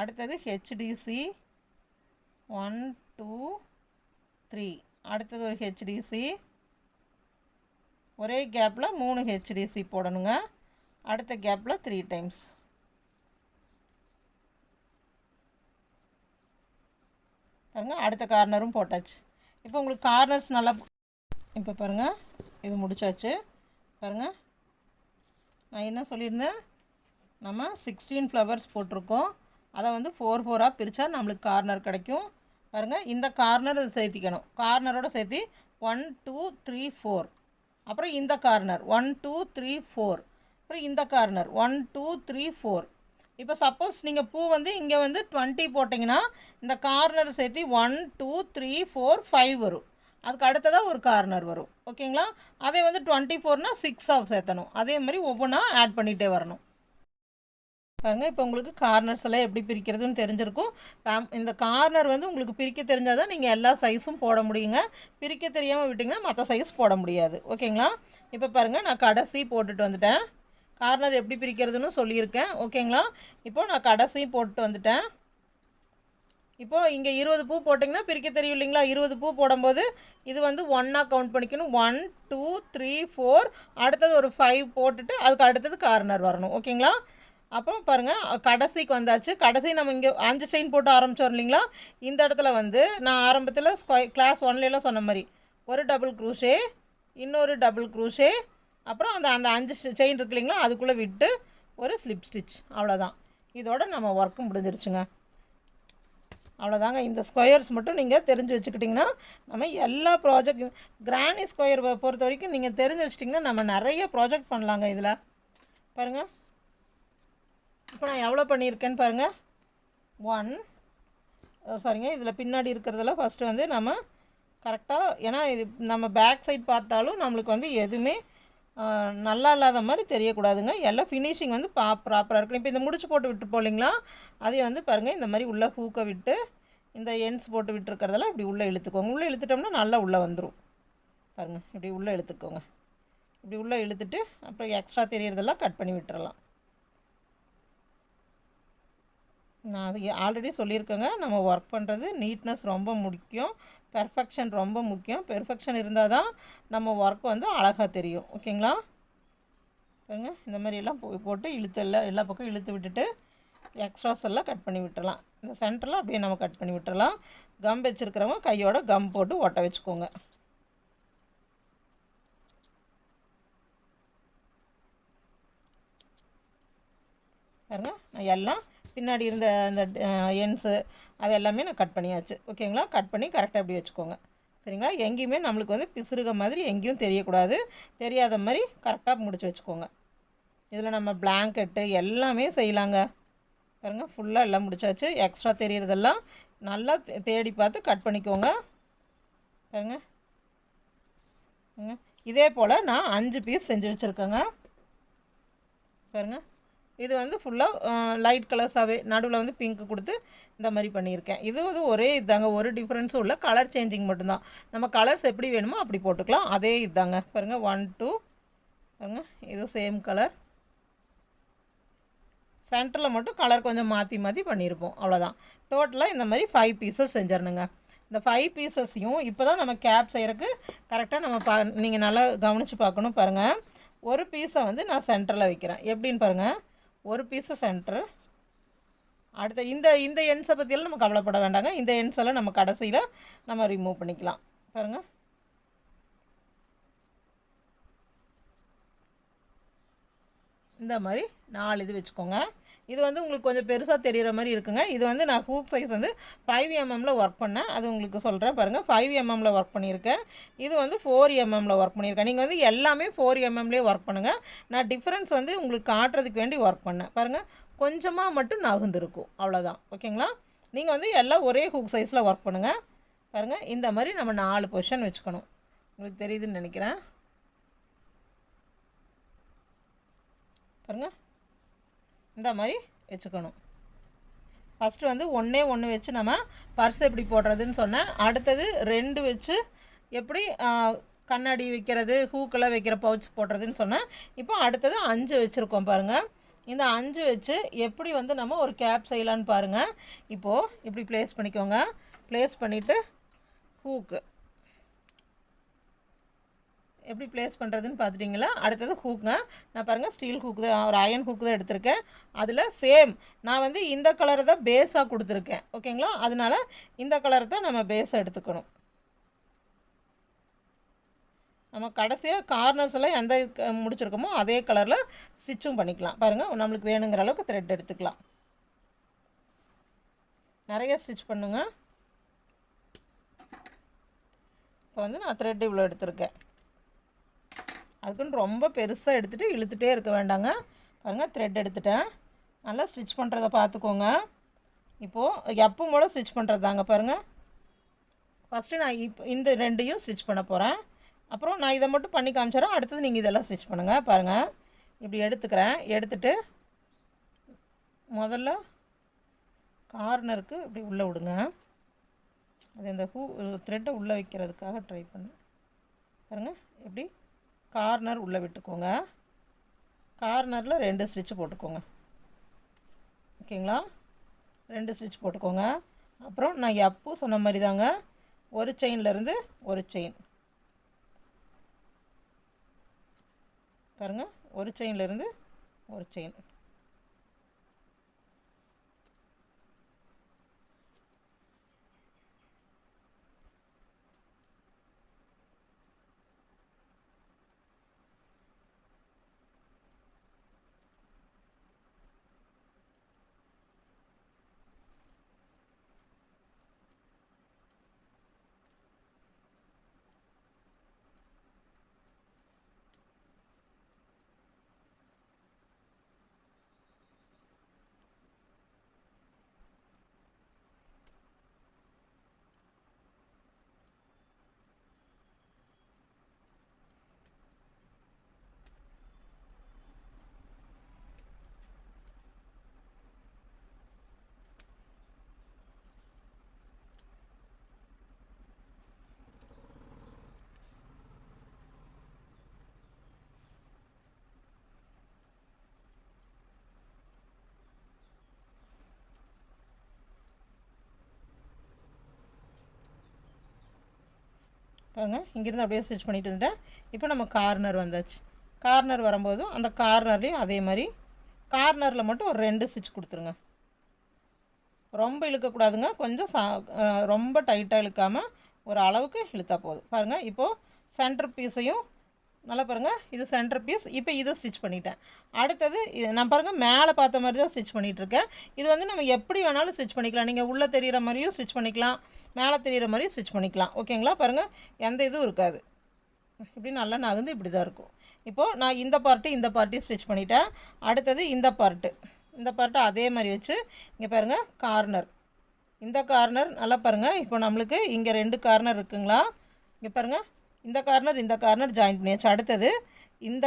அடுத்தது ஹெச்டிசி 1 2 3, அடுத்தது ஒரு ஹெச்டிசி, ஒரே கேப்பில் 3 ஹெச்டிசி போடணுங்க. அடுத்த கேப்பில் 3 டைம்ஸ். பாருங்கள், அடுத்த கார்னரும் போட்டாச்சு. இப்போ உங்களுக்கு கார்னர்ஸ் நல்லா இப்போ பாருங்கள், இது முடிச்சாச்சு. பாருங்கள், நான் என்ன சொல்லியிருந்தேன், நம்ம 16 ஃப்ளவர்ஸ் போட்டிருக்கோம். அதை வந்து 4 4ஆக பிரித்தா நம்மளுக்கு கார்னர் கிடைக்கும். பாருங்கள், இந்த கார்னர் சேர்த்திக்கணும். கார்னரோடு சேர்த்து 1 2 3 4. அப்புறம் இந்த கார்னர் 1 2 3 4. அப்புறம் இந்த கார்னர் 1 2 3 4. இப்போ சப்போஸ் நீங்கள் பூ வந்து இங்கே வந்து 20 போட்டிங்கன்னா இந்த கார்னர் சேர்த்து 1 2 3 4 5 வரும். அதுக்கு அடுத்ததாக ஒரு கார்னர் வரும். ஓகேங்களா? அதே வந்து 24னா 6 சேர்த்தணும். அதே மாதிரி ஒவ்வொன்றா ஆட் பண்ணிகிட்டே வரணும். பாருங்கள், இப்போ உங்களுக்கு கார்னர்ஸ் எல்லாம் எப்படி பிரிக்கிறதுன்னு தெரிஞ்சிருக்கும். இந்த கார்னர் வந்து உங்களுக்கு பிரிக்க தெரிஞ்சால் தான் நீங்கள் எல்லா சைஸும் போட முடியுங்க. பிரிக்க தெரியாமல் விட்டிங்கன்னா மற்ற சைஸ் போட முடியாது. ஓகேங்களா? இப்போ பாருங்கள், நான் கடைசி போட்டுட்டு வந்துட்டேன். கார்னர் எப்படி பிரிக்கிறதுன்னு சொல்லியிருக்கேன். ஓகேங்களா? இப்போது நான் கடைசி போட்டு வந்துட்டேன். இப்போது இங்கே 20 பூ போட்டிங்கன்னா பிரிக்க தெரியும் இல்லைங்களா? 20 பூ போடும்போது இது வந்து 1ஆக கவுண்ட் பண்ணிக்கணும். 1 2 3 4. அடுத்தது ஒரு 5 போட்டுட்டு அதுக்கு அடுத்தது கார்னர் வரணும். ஓகேங்களா? அப்புறம் பாருங்கள், கடைசிக்கு வந்தாச்சு. கடைசி நம்ம இங்கே 5 செயின் போட்டு ஆரம்பித்தோம் இல்லைங்களா? இந்த இடத்துல வந்து நான் ஆரம்பத்தில் கிளாஸ் 1லாம் சொன்ன மாதிரி ஒரு டபுள் க்ரூஷே, இன்னொரு டபுள் க்ரூஷே, அப்புறம் அந்த 5 செயின் இருக்கு இல்லைங்களா, அதுக்குள்ளே விட்டு ஒரு ஸ்லிப் ஸ்டிச். அவ்வளோதான். இதோட நம்ம ஒர்க்கு முடிஞ்சிருச்சுங்க. அவ்வளோதாங்க. இந்த ஸ்கொயர்ஸ் மட்டும் நீங்கள் தெரிஞ்சு வச்சுக்கிட்டிங்கன்னா நம்ம எல்லா ப்ராஜெக்ட் கிரானி ஸ்கொயர் பொறுத்த வரைக்கும் நீங்கள் தெரிஞ்சு வச்சிட்டிங்கன்னா நம்ம நிறைய ப்ராஜெக்ட் பண்ணலாங்க. இதில் பாருங்கள், இப்போ நான் எவ்வளோ பண்ணியிருக்கேன்னு பாருங்கள். 1 சாரிங்க, இதில் பின்னாடி இருக்கிறதெல்லாம் ஃபஸ்ட்டு வந்து நம்ம கரெக்டாக, ஏன்னா இது நம்ம பேக் சைட் பார்த்தாலும் நம்மளுக்கு வந்து எதுவுமே நல்லா இல்லாத மாதிரி தெரியக்கூடாதுங்க. எல்லாம் ஃபினிஷிங் வந்து ப்ராப்பராக இருக்கணும். இப்போ இந்த முடிச்சு போட்டு விட்டு போலிங்களா, அதே வந்து பாருங்கள் இந்த மாதிரி உள்ளே ஹூக்கை விட்டு இந்த எண்ட்ஸ் போட்டு விட்டுருக்கிறதெல்லாம் இப்படி உள்ளே இழுத்துக்கோங்க. உள்ளே இழுத்துட்டோம்னா நல்லா உள்ளே வந்துடும். பாருங்கள், இப்படி உள்ளே இழுத்துக்கோங்க. இப்படி உள்ளே இழுத்துட்டு அப்புறம் எக்ஸ்ட்ரா தெரியறதெல்லாம் கட் பண்ணி விட்டுறலாம். நான் அது ஆல்ரெடி சொல்லியிருக்கேங்க, நம்ம ஒர்க் பண்ணுறது நீட்னஸ் ரொம்ப முக்கியம், பெர்ஃபெக்ஷன் ரொம்ப முக்கியம். பெர்ஃபெக்ஷன் இருந்தால் தான் நம்ம ஒர்க் வந்து அழகாக தெரியும். ஓகேங்களா? பாருங்க, இந்த மாதிரி எல்லாம் போட்டு எல்லா பக்கம் இழுத்து விட்டுட்டு எக்ஸ்ட்ராஸ் எல்லாம் கட் பண்ணி விட்டுறலாம். இந்த சென்டரில் அப்படியே நம்ம கட் பண்ணி விட்டுறலாம். கம் வச்சுருக்கிறவங்க கையோட கம் போட்டு ஒட்ட வச்சுக்கோங்க. பாருங்க, நான் எல்லாம் பின்னாடி இருந்த அந்த எண்ட்ஸு அது எல்லாமே நான் கட் பண்ணியாச்சு. ஓகேங்களா? கட் பண்ணி கரெக்டாக எப்படி வச்சுக்கோங்க. சரிங்களா? எங்கேயுமே நம்மளுக்கு வந்து பிசுறுக மாதிரி எங்கேயும் தெரியக்கூடாது. தெரியாத மாதிரி கரெக்டாக முடிச்சு வச்சுக்கோங்க. இதில் நம்ம பிளாங்கெட்டு எல்லாமே செய்யலாங்க. பாருங்கள், ஃபுல்லாக எல்லாம் முடிச்சாச்சு. எக்ஸ்ட்ரா தெரியறதெல்லாம் நல்லா தேடி பார்த்து கட் பண்ணிக்கோங்க. பாருங்கள், இதே போல் நான் 5 பீஸ் செஞ்சு வச்சுருக்கேங்க. பாருங்கள், இது வந்து ஃபுல்லாக லைட் கலர்ஸாகவே நடுவில் வந்து பிங்க்கு கொடுத்து இந்த மாதிரி பண்ணியிருக்கேன். இது வந்து ஒரே இதுதாங்க, ஒரு டிஃப்ரென்ஸும் இல்லை, கலர் சேஞ்சிங் மட்டும்தான். நம்ம கலர்ஸ் எப்படி வேணுமோ அப்படி போட்டுக்கலாம். அதே இதுதாங்க. பாருங்கள், 1 2 பாருங்கள், இதுவும் சேம் கலர். சென்டரில் மட்டும் கலர் கொஞ்சம் மாற்றி மாற்றி பண்ணியிருப்போம். அவ்வளோதான். டோட்டலாக இந்த மாதிரி 5 பீசஸ் செஞ்சிடணுங்க. இந்த 5 பீசஸையும் இப்போ தான் நம்ம கேப் செய்கிறதுக்கு கரெக்டாக நம்ம நீங்கள் நல்லா கவனித்து பார்க்கணும். பாருங்கள், ஒரு பீஸை வந்து நான் சென்டரில் வைக்கிறேன். எப்படின்னு பாருங்கள், ஒரு பீஸு சென்டரு. அடுத்த இந்த எண்ட்ஸை பற்றியெல்லாம் நம்ம கவலைப்பட வேண்டாங்க. இந்த எண்ட்ஸ் எல்லாம் நம்ம கடைசியில் நம்ம ரிமூவ் பண்ணிக்கலாம். பாருங்கள், இந்த மாதிரி 4 இது வச்சுக்கோங்க. இது வந்து உங்களுக்கு கொஞ்சம் பெருசாக தெரிகிற மாதிரி இருக்குங்க. இது வந்து நான் ஹூக் சைஸ் வந்து 5 mmல ஒர்க் பண்ணேன். அது உங்களுக்கு சொல்கிறேன். பாருங்கள், 5 mmல ஒர்க் பண்ணியிருக்கேன். இது வந்து 4 mmல ஒர்க் பண்ணியிருக்கேன். நீங்கள் வந்து எல்லாமே 4 mmலேயே ஒர்க் பண்ணுங்கள். நான் டிஃப்ரென்ஸ் வந்து உங்களுக்கு காட்டுறதுக்கு வேண்டி ஒர்க் பண்ணேன். பாருங்கள், கொஞ்சமாக மட்டும் நகுந்துருக்கும். அவ்வளோதான். ஓகேங்களா? நீங்கள் வந்து எல்லாம் ஒரே ஹூக் சைஸில் ஒர்க் பண்ணுங்கள். பாருங்கள், இந்த மாதிரி நம்ம 4 பொசிஷன் வச்சுக்கணும். உங்களுக்கு தெரியுதுன்னு நினைக்கிறேன். பாருங்கள், இந்த மாதிரி வச்சுக்கணும். ஃபஸ்ட்டு வந்து ஒன்று வச்சு நம்ம பர்ஸ் எப்படி போடுறதுன்னு சொன்னேன். அடுத்தது 2 வச்சு எப்படி கண்ணாடி வைக்கிறது, ஹூக்கெல்லாம் வைக்கிற பவுச் போடுறதுன்னு சொன்னேன். இப்போ அடுத்தது 5 வச்சுருக்கோம். பாருங்கள், இந்த 5 வச்சு எப்படி வந்து நம்ம ஒரு கேப் செய்யலான்னு பாருங்கள். இப்போது இப்படி ப்ளேஸ் பண்ணிக்கோங்க. ப்ளேஸ் பண்ணிவிட்டு ஹூக்கு எப்படி ப்ளேஸ் பண்ணுறதுன்னு பார்த்துட்டிங்களா? அடுத்தது ஹூக்குங்க. நான் பாருங்கள், ஸ்டீல் ஹூக்கு தான், ஒரு அயன் ஹூக்கு தான் எடுத்திருக்கேன். அதில் சேம் நான் வந்து இந்த கலரை தான் பேஸாக கொடுத்துருக்கேன். ஓகேங்களா? அதனால் இந்த கலரை தான் நம்ம பேஸாக எடுத்துக்கணும். நம்ம கடைசியாக கார்னர்ஸ் எல்லாம் எந்த முடிச்சிருக்கோமோ அதே கலரில் ஸ்டிச்சும் பண்ணிக்கலாம். பாருங்கள், நம்மளுக்கு வேணுங்கிற அளவுக்கு த்ரெட் எடுத்துக்கலாம். நிறைய ஸ்டிச் பண்ணுங்க. இப்போ வந்து நான் த்ரெட் இவ்வளோ எடுத்திருக்கேன். அதுக்குன்னு ரொம்ப பெருசாக எடுத்துகிட்டு இழுத்துகிட்டே இருக்க வேண்டாங்க. பாருங்கள், த்ரெட் எடுத்துட்டேன். நல்லா ஸ்டிச் பண்ணுறதை பார்த்துக்கோங்க. இப்போது எப்பவும் போல் ஸ்டிச் பண்ணுறது தாங்க. பாருங்கள், ஃபஸ்ட்டு நான் இந்த ரெண்டையும் ஸ்டிச் பண்ண போகிறேன். அப்புறம் நான் இதை மட்டும் பண்ணி காமிச்சிடறேன். அடுத்தது நீங்கள் இதெல்லாம் ஸ்டிச் பண்ணுங்கள். பாருங்கள், இப்படி எடுத்துக்கிறேன். எடுத்துகிட்டு முதல்ல கார்னருக்கு இப்படி உள்ளே விடுங்க. அது இந்த த்ரெட்டை உள்ளே வைக்கிறதுக்காக ட்ரை பண்ணேன். பாருங்கள், இப்படி கார்னர் உள்ளே விட்டுக்கோங்க. கார்னரில் 2 ஸ்டிச்சு போட்டுக்கோங்க. ஓகேங்களா, 2 ஸ்டிச் போட்டுக்கோங்க. அப்புறம் நான் எப்போ சொன்ன மாதிரி தாங்க, ஒரு செயின்லேருந்து ஒரு செயின். பாருங்கள், ஒரு செயின்லேருந்து ஒரு செயின். பாருங்கள், இங்கேருந்து அப்படியே ஸ்டிச் பண்ணிட்டு வந்துட்டேன். இப்போ நம்ம கார்னர் வந்தாச்சு. கார்னர் வரும்போதும் அந்த கார்னர்லேயும் அதே மாதிரி கார்னரில் மட்டும் ஒரு 2 ஸ்டிச் கொடுத்துருங்க. ரொம்ப இழுக்கக்கூடாதுங்க, கொஞ்சம் ரொம்ப டைட்டாக இழுக்காமல் ஒரு அளவுக்கு இழுத்தா போதும். பாருங்கள், இப்போது சென்டர் பீஸையும் நல்லா பாருங்கள், இது சென்டர் பீஸ். இப்போ இதை ஸ்டிச் பண்ணிட்டேன். அடுத்தது நான் பாருங்கள் மேலே பார்த்த மாதிரி தான் ஸ்டிச் பண்ணிகிட்ருக்கேன். இது வந்து நம்ம எப்படி வேணாலும் ஸ்டிச் பண்ணிக்கலாம். நீங்கள் உள்ளே தெரிகிற மாதிரியும் ஸ்டிச் பண்ணிக்கலாம், மேலே தெரிகிற மாதிரியும் ஸ்டிச் பண்ணிக்கலாம். ஓகேங்களா, பாருங்கள், எந்த இதுவும் இருக்காது. இப்படி நல்லா நகர்ந்து இப்படி தான் இருக்கும். இப்போது நான் இந்த பார்ட்டையும் ஸ்டிச் பண்ணிட்டேன். அடுத்தது இந்த பார்ட்டு அதே மாதிரி வச்சு இங்கே பாருங்கள், கார்னர், இந்த கார்னர் நல்லா பாருங்கள். இப்போ நம்மளுக்கு இங்கே 2 கார்னர் இருக்குங்களா, இங்கே பாருங்கள், இந்த கார்னர் ஜாயின் பண்ணியாச்சு. அடுத்தது இந்த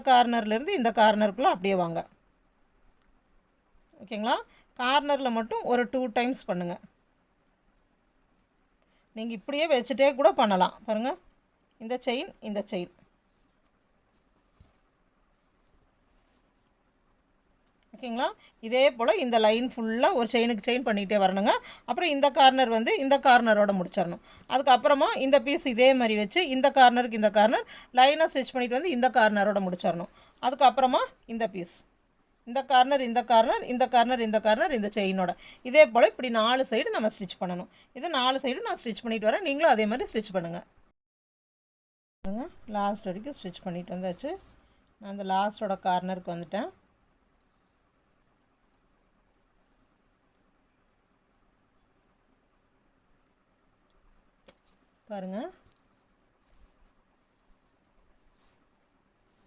கார்னர்லேருந்து இந்த கார்னருக்குள்ளே அப்படியே வாங்க. ஓகேங்களா, கார்னரில் மட்டும் ஒரு 2 டைம்ஸ் பண்ணுங்கள். நீங்கள் இப்படியே வச்சுட்டே கூட பண்ணலாம். பாருங்கள், இந்த செயின் ஓகேங்களா. இதே போல் இந்த லைன் ஃபுல்லாக ஒரு செயின் பண்ணிகிட்டே வரணுங்க. அப்புறம் இந்த கார்னர் வந்து இந்த கார்னரோட முடிச்சிடணும். அதுக்கப்புறமா இந்த பீஸ் இதே மாதிரி வச்சு இந்த கார்னருக்கு இந்த கார்னர் லைனாக ஸ்டிச் பண்ணிவிட்டு வந்து இந்த கார்னரோட முடிச்சிடணும். அதுக்கப்புறமா இந்த பீஸ், இந்த கார்னர் இந்த செயினோட இதே போல் இப்படி 4 சைடு நம்ம ஸ்டிச் பண்ணணும். இது 4 சைடு நான் ஸ்டிச் பண்ணிவிட்டு வரேன். நீங்களும் அதே மாதிரி ஸ்டிச் பண்ணுங்கள். லாஸ்ட் வரைக்கும் ஸ்டிச் பண்ணிட்டு வந்தாச்சு. நான் அந்த லாஸ்ட்டோட கார்னருக்கு வந்துட்டேன். பாருங்கள்,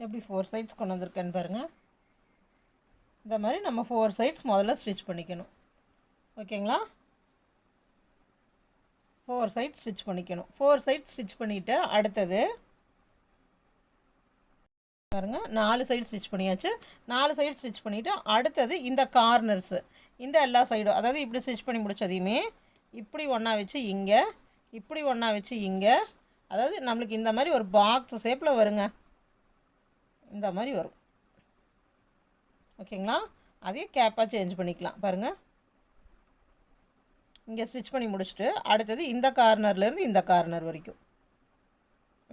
எப்படி 4 சைட்ஸ் கொண்டு வந்திருக்கேன்னு பாருங்கள். இந்த மாதிரி நம்ம 4 சைட்ஸ் முதல்ல ஸ்டிச் பண்ணிக்கணும். ஓகேங்களா, 4 சைட் ஸ்டிச் பண்ணிக்கணும். 4 சைட் ஸ்டிச் பண்ணிவிட்டு அடுத்தது பாருங்கள், 4 சைடு ஸ்டிச் பண்ணியாச்சு. 4 சைடு ஸ்டிச் பண்ணிவிட்டு அடுத்தது இந்த கார்னர்ஸு, இந்த எல்லா சைடும், அதாவது இப்படி ஸ்டிச் பண்ணி முடிச்சதையுமே இப்படி ஒன்றா வச்சு இங்கே, இப்படி ஒன்றா வச்சு இங்கே, அதாவது நம்மளுக்கு இந்த மாதிரி ஒரு பாக்ஸ் ஷேப்பில் வருங்க, இந்த மாதிரி வரும். ஓகேங்களா, அதே கேப்பாக சேஞ்ச் பண்ணிக்கலாம். பாருங்கள், இங்கே ஸ்டிச் பண்ணி முடிச்சுட்டு அடுத்தது இந்த கார்னர்லேருந்து இந்த கார்னர் வரைக்கும்.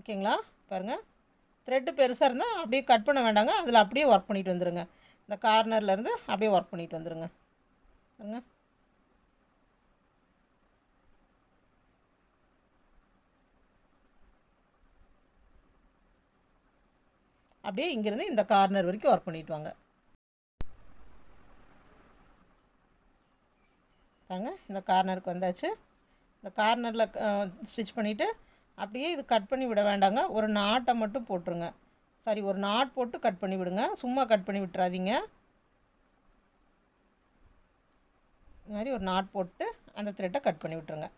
ஓகேங்களா, பாருங்கள், த்ரெட்டு பெருசாக இருந்தால் அப்படியே கட் பண்ண வேண்டாங்க, அதில் அப்படியே ஒர்க் பண்ணிட்டு வந்துடுங்க. இந்த கார்னர்லேருந்து அப்படியே ஒர்க் பண்ணிட்டு வந்துடுங்க. பாருங்கள், அப்படியே இங்கேருந்து இந்த கார்னர் வரைக்கும் ஒர்க் பண்ணிட்டு வாங்க. பாருங்க, இந்த கார்னருக்கு வந்தாச்சு. இந்த கார்னரில் ஸ்டிச் பண்ணிவிட்டு அப்படியே இது கட் பண்ணி விட வேண்டாங்க, ஒரு நாட்டை மட்டும் போட்டுருங்க. சாரி, ஒரு நாட் போட்டு கட் பண்ணி விடுங்க, சும்மா கட் பண்ணி விட்டுறாதீங்க. இந்த மாதிரி ஒரு நாட் போட்டு அந்த த்ரெட்டை கட் பண்ணி விட்டுருங்க.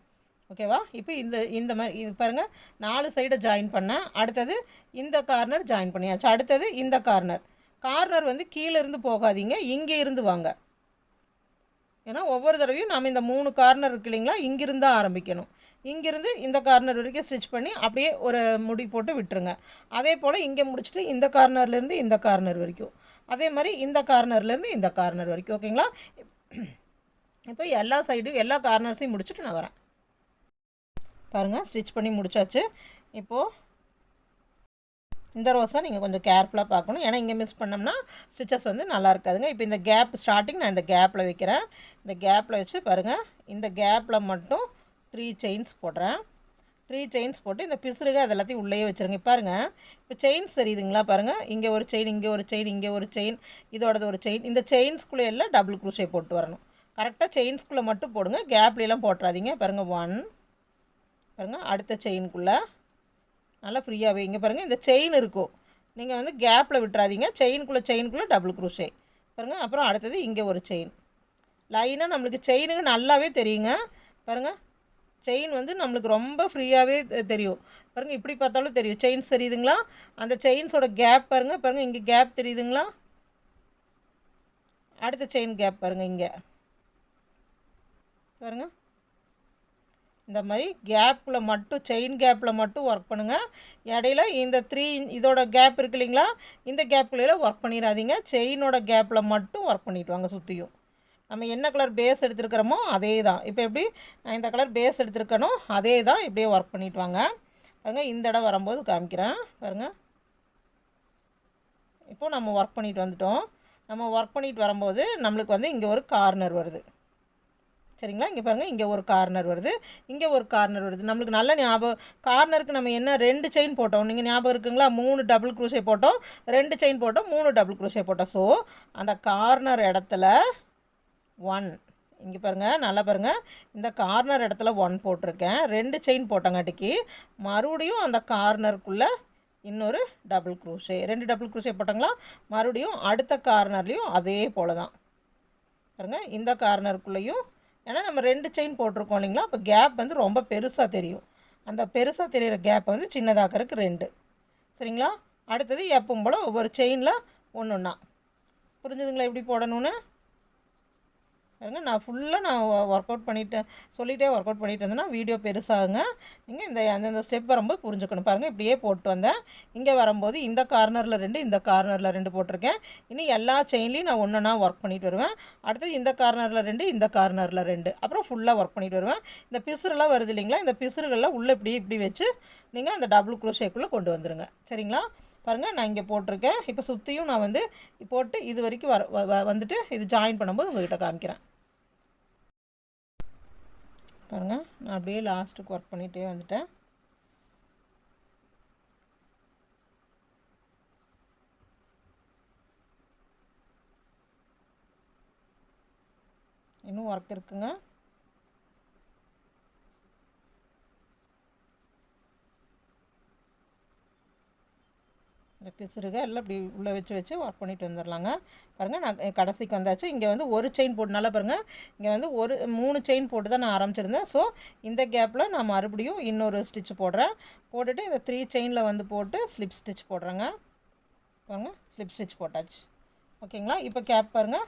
ஓகேவா? இப்போ இந்த மாதிரி இது பாருங்கள், 4 சைடை ஜாயின் பண்ணேன். அடுத்தது இந்த கார்னர் ஜாயின் பண்ணியாச்சு. அடுத்தது இந்த கார்னர் வந்து கீழே இருந்து போகாதீங்க, இங்கே இருந்து வாங்க. ஏன்னா ஒவ்வொரு தடவையும் நாம் இந்த 3 கார்னர் இருக்கு இல்லைங்களா, இங்கிருந்து தான் ஆரம்பிக்கணும். இங்கிருந்து இந்த கார்னர் வரைக்கும் ஸ்டிச் பண்ணி அப்படியே ஒரு முடி போட்டு விட்டுருங்க. அதே போல் இங்கே முடிச்சுட்டு இந்த கார்னர்லேருந்து இந்த கார்னர் வரைக்கும், அதே மாதிரி இந்த கார்னர்லேருந்து இந்த கார்னர் வரைக்கும். ஓகேங்களா? இப்போ எல்லா சைடும் எல்லா கார்னர்ஸையும் முடிச்சுட்டு நான் வரேன். பாருங்கள், ஸ்டிச் பண்ணி முடிச்சாச்சு. இப்போது இந்த ரோஸை நீங்கள் கொஞ்சம் கேர்ஃபுல்லாக பார்க்கணும், ஏன்னா இங்கே மிஸ் பண்ணோம்னா ஸ்டிச்சஸ் வந்து நல்லா இருக்காதுங்க. இப்போ இந்த கேப் ஸ்டார்டிங் நான் இந்த கேப்பில் வைக்கிறேன். இந்த கேப்பில் வச்சு பாருங்கள், இந்த கேப்பில் மட்டும் 3 செயின்ஸ் போடுறேன். 3 செயின்ஸ் போட்டு இந்த பிசுறுக அது எல்லாத்தையும் உள்ளேயே வச்சுருங்க. பாருங்கள், இப்போ செயின்ஸ் தெரியுதுங்களா? பாருங்கள், இங்கே ஒரு செயின், இங்கே ஒரு செயின், இங்கே ஒரு செயின், இதோடது ஒரு செயின். இந்த செயின்ஸ்குள்ளே எல்லாம் டபுள் க்ரூஷே போட்டு வரணும். கரெக்டாக செயின்ஸ்குள்ளே மட்டும் போடுங்க, கேப்லாம் போட்டுறாதீங்க. பாருங்கள், 1 பாருங்கள், அடுத்த செயின்குள்ளே நல்லா ஃப்ரீயாகவே. இங்கே பாருங்கள், இந்த செயின் இருக்கும், நீங்கள் வந்து கேப்பில் விட்டுறாதீங்க, செயின்குள்ளே டபுள் க்ரூஷே பாருங்கள். அப்புறம் அடுத்தது இங்கே ஒரு செயின் லைனாக நம்மளுக்கு செயினுக்கு நல்லாவே தெரியுங்க. பாருங்கள், செயின் வந்து நம்மளுக்கு ரொம்ப ஃப்ரீயாகவே தெரியும். பாருங்கள், இப்படி பார்த்தாலும் தெரியும், செயின்ஸ் தெரியுதுங்களா? அந்த செயின்ஸோட கேப் பாருங்கள், இங்கே கேப் தெரியுதுங்களா? அடுத்த செயின் கேப் பாருங்கள், இங்கே பாருங்கள். இந்த மாதிரி கேப்பில் மட்டும், செயின் கேப்பில் மட்டும் ஒர்க் பண்ணுங்கள். இடையில இந்த 3 இதோட கேப் இருக்கு இல்லைங்களா, இந்த கேப்பில் ஒர்க் பண்ணிடாதீங்க, செயினோட கேப்பில் மட்டும் ஒர்க் பண்ணிவிட்டு வாங்க. சுற்றியும் நம்ம என்ன கலர் பேஸ் எடுத்துருக்கிறோமோ அதே தான். இப்போ எப்படி நான் இந்த கலர் பேஸ் எடுத்துருக்கணும் அதே தான், இப்படியே ஒர்க் பண்ணிவிட்டு வாங்க. பாருங்கள், இந்த இடம் வரும்போது காமிக்கிறேன். பாருங்கள், இப்போது நம்ம ஒர்க் பண்ணிட்டு வந்துட்டோம். நம்ம ஒர்க் பண்ணிட்டு வரும்போது நம்மளுக்கு வந்து இங்கே ஒரு கார்னர் வருது, சரிங்களா? இங்கே பாருங்கள், இங்கே ஒரு கார்னர் வருது, இங்கே ஒரு கார்னர் வருது. நம்மளுக்கு நல்ல ஞாபகம், கார்னருக்கு நம்ம என்ன 2 செயின் போட்டோம், நீங்கள் ஞாபகம் இருக்குங்களா? 3 டபுள் க்ரூஷே போட்டோம், 2 செயின் போட்டோம், 3 டபுள் க்ரூஷே போட்டோம். ஸோ அந்த கார்னர் இடத்துல 1, இங்கே பாருங்கள், நல்லா பாருங்கள், இந்த கார்னர் இடத்துல 1 போட்டிருக்கேன், 2 செயின் போட்டங்காட்டிக்கு மறுபடியும் அந்த கார்னருக்குள்ளே இன்னொரு டபுள் க்ரூஷே, 2 டபுள் க்ரூஷே போட்டாங்களா, மறுபடியும் அடுத்த கார்னர்லேயும் அதே போல் தான் பாருங்கள். இந்த கார்னருக்குள்ளேயும், ஏன்னா நம்ம 2 செயின் போட்டிருக்கோம் இல்லைங்களா, அப்போ கேப் வந்து ரொம்ப பெருசாக தெரியும். அந்த பெருசாக தெரிகிற கேப்பை வந்து சின்னதாக்கிறதுக்கு 2, சரிங்களா? அடுத்தது எப்பவும் போல் ஒவ்வொரு செயினில் ஒன்று ஒன்றா. புரிஞ்சுதுங்களா எப்படி போடணும்னு? பாருங்க, நான் ஃபுல்லாக ஒர்க் அவுட் பண்ணிவிட்டேன், சொல்லிகிட்டே ஒர்க் அவுட் பண்ணிட்டு இருந்தேன்னா வீடியோ பெருசாகுங்க. நீங்கள் அந்தந்த ஸ்டெப் வரும்போது புரிஞ்சுக்கணும். பாருங்கள், இப்படியே போட்டு வந்தேன். இங்கே வரும்போது இந்த கார்னரில் 2, இந்த கார்னரில் 2 போட்டிருக்கேன். இனி எல்லா செயின்லேயும் நான் ஒன்றா ஒர்க் பண்ணிட்டு வருவேன். அடுத்தது இந்த கார்னரில் 2, இந்த கார்னரில் 2, அப்புறம் ஃபுல்லாக ஒர்க் பண்ணிட்டு வருவேன். இந்த பிசுறுலாம் வருது இல்லைங்களா, இந்த பிசுறுகள்லாம் உள்ளே இப்படி வச்சு நீங்கள் அந்த டபுள் க்ரோஷேக்குள்ளே கொண்டு வந்துடுங்க, சரிங்களா? பாருங்கள், நான் இங்கே போட்டிருக்கேன். இப்போ சுற்றியும் நான் வந்து போட்டு இது வரைக்கும் வந்துட்டு இது ஜாயின் பண்ணும்போது உங்கள்கிட்ட காமிக்கிறேன். பாருங்கள், நான் அப்படியே லாஸ்ட்டுக்கு ஒர்க் பண்ணிகிட்டே வந்துட்டேன். இன்னும் ஒர்க் இருக்குங்க. இந்த பிசுறுக எல்லாம் இப்படி உள்ளே வச்சு ஒர்க் பண்ணிட்டு வந்துடலாங்க. பாருங்கள், நான் கடைசிக்கு வந்தாச்சு. இங்கே வந்து ஒரு செயின் போட்டுனால பாருங்கள், இங்கே வந்து 3 செயின் போட்டு தான் நான் ஆரம்பிச்சிருந்தேன். ஸோ இந்த கேப்பில் நான் மறுபடியும் இன்னொரு ஸ்டிச் போடுறேன். போட்டுட்டு இந்த 3 செயினில் வந்து போட்டு ஸ்லிப் ஸ்டிச் போடுறேங்க. பாருங்கள், ஸ்லிப் ஸ்டிச் போட்டாச்சு. ஓகேங்களா? இப்போ கேப் பாருங்கள்,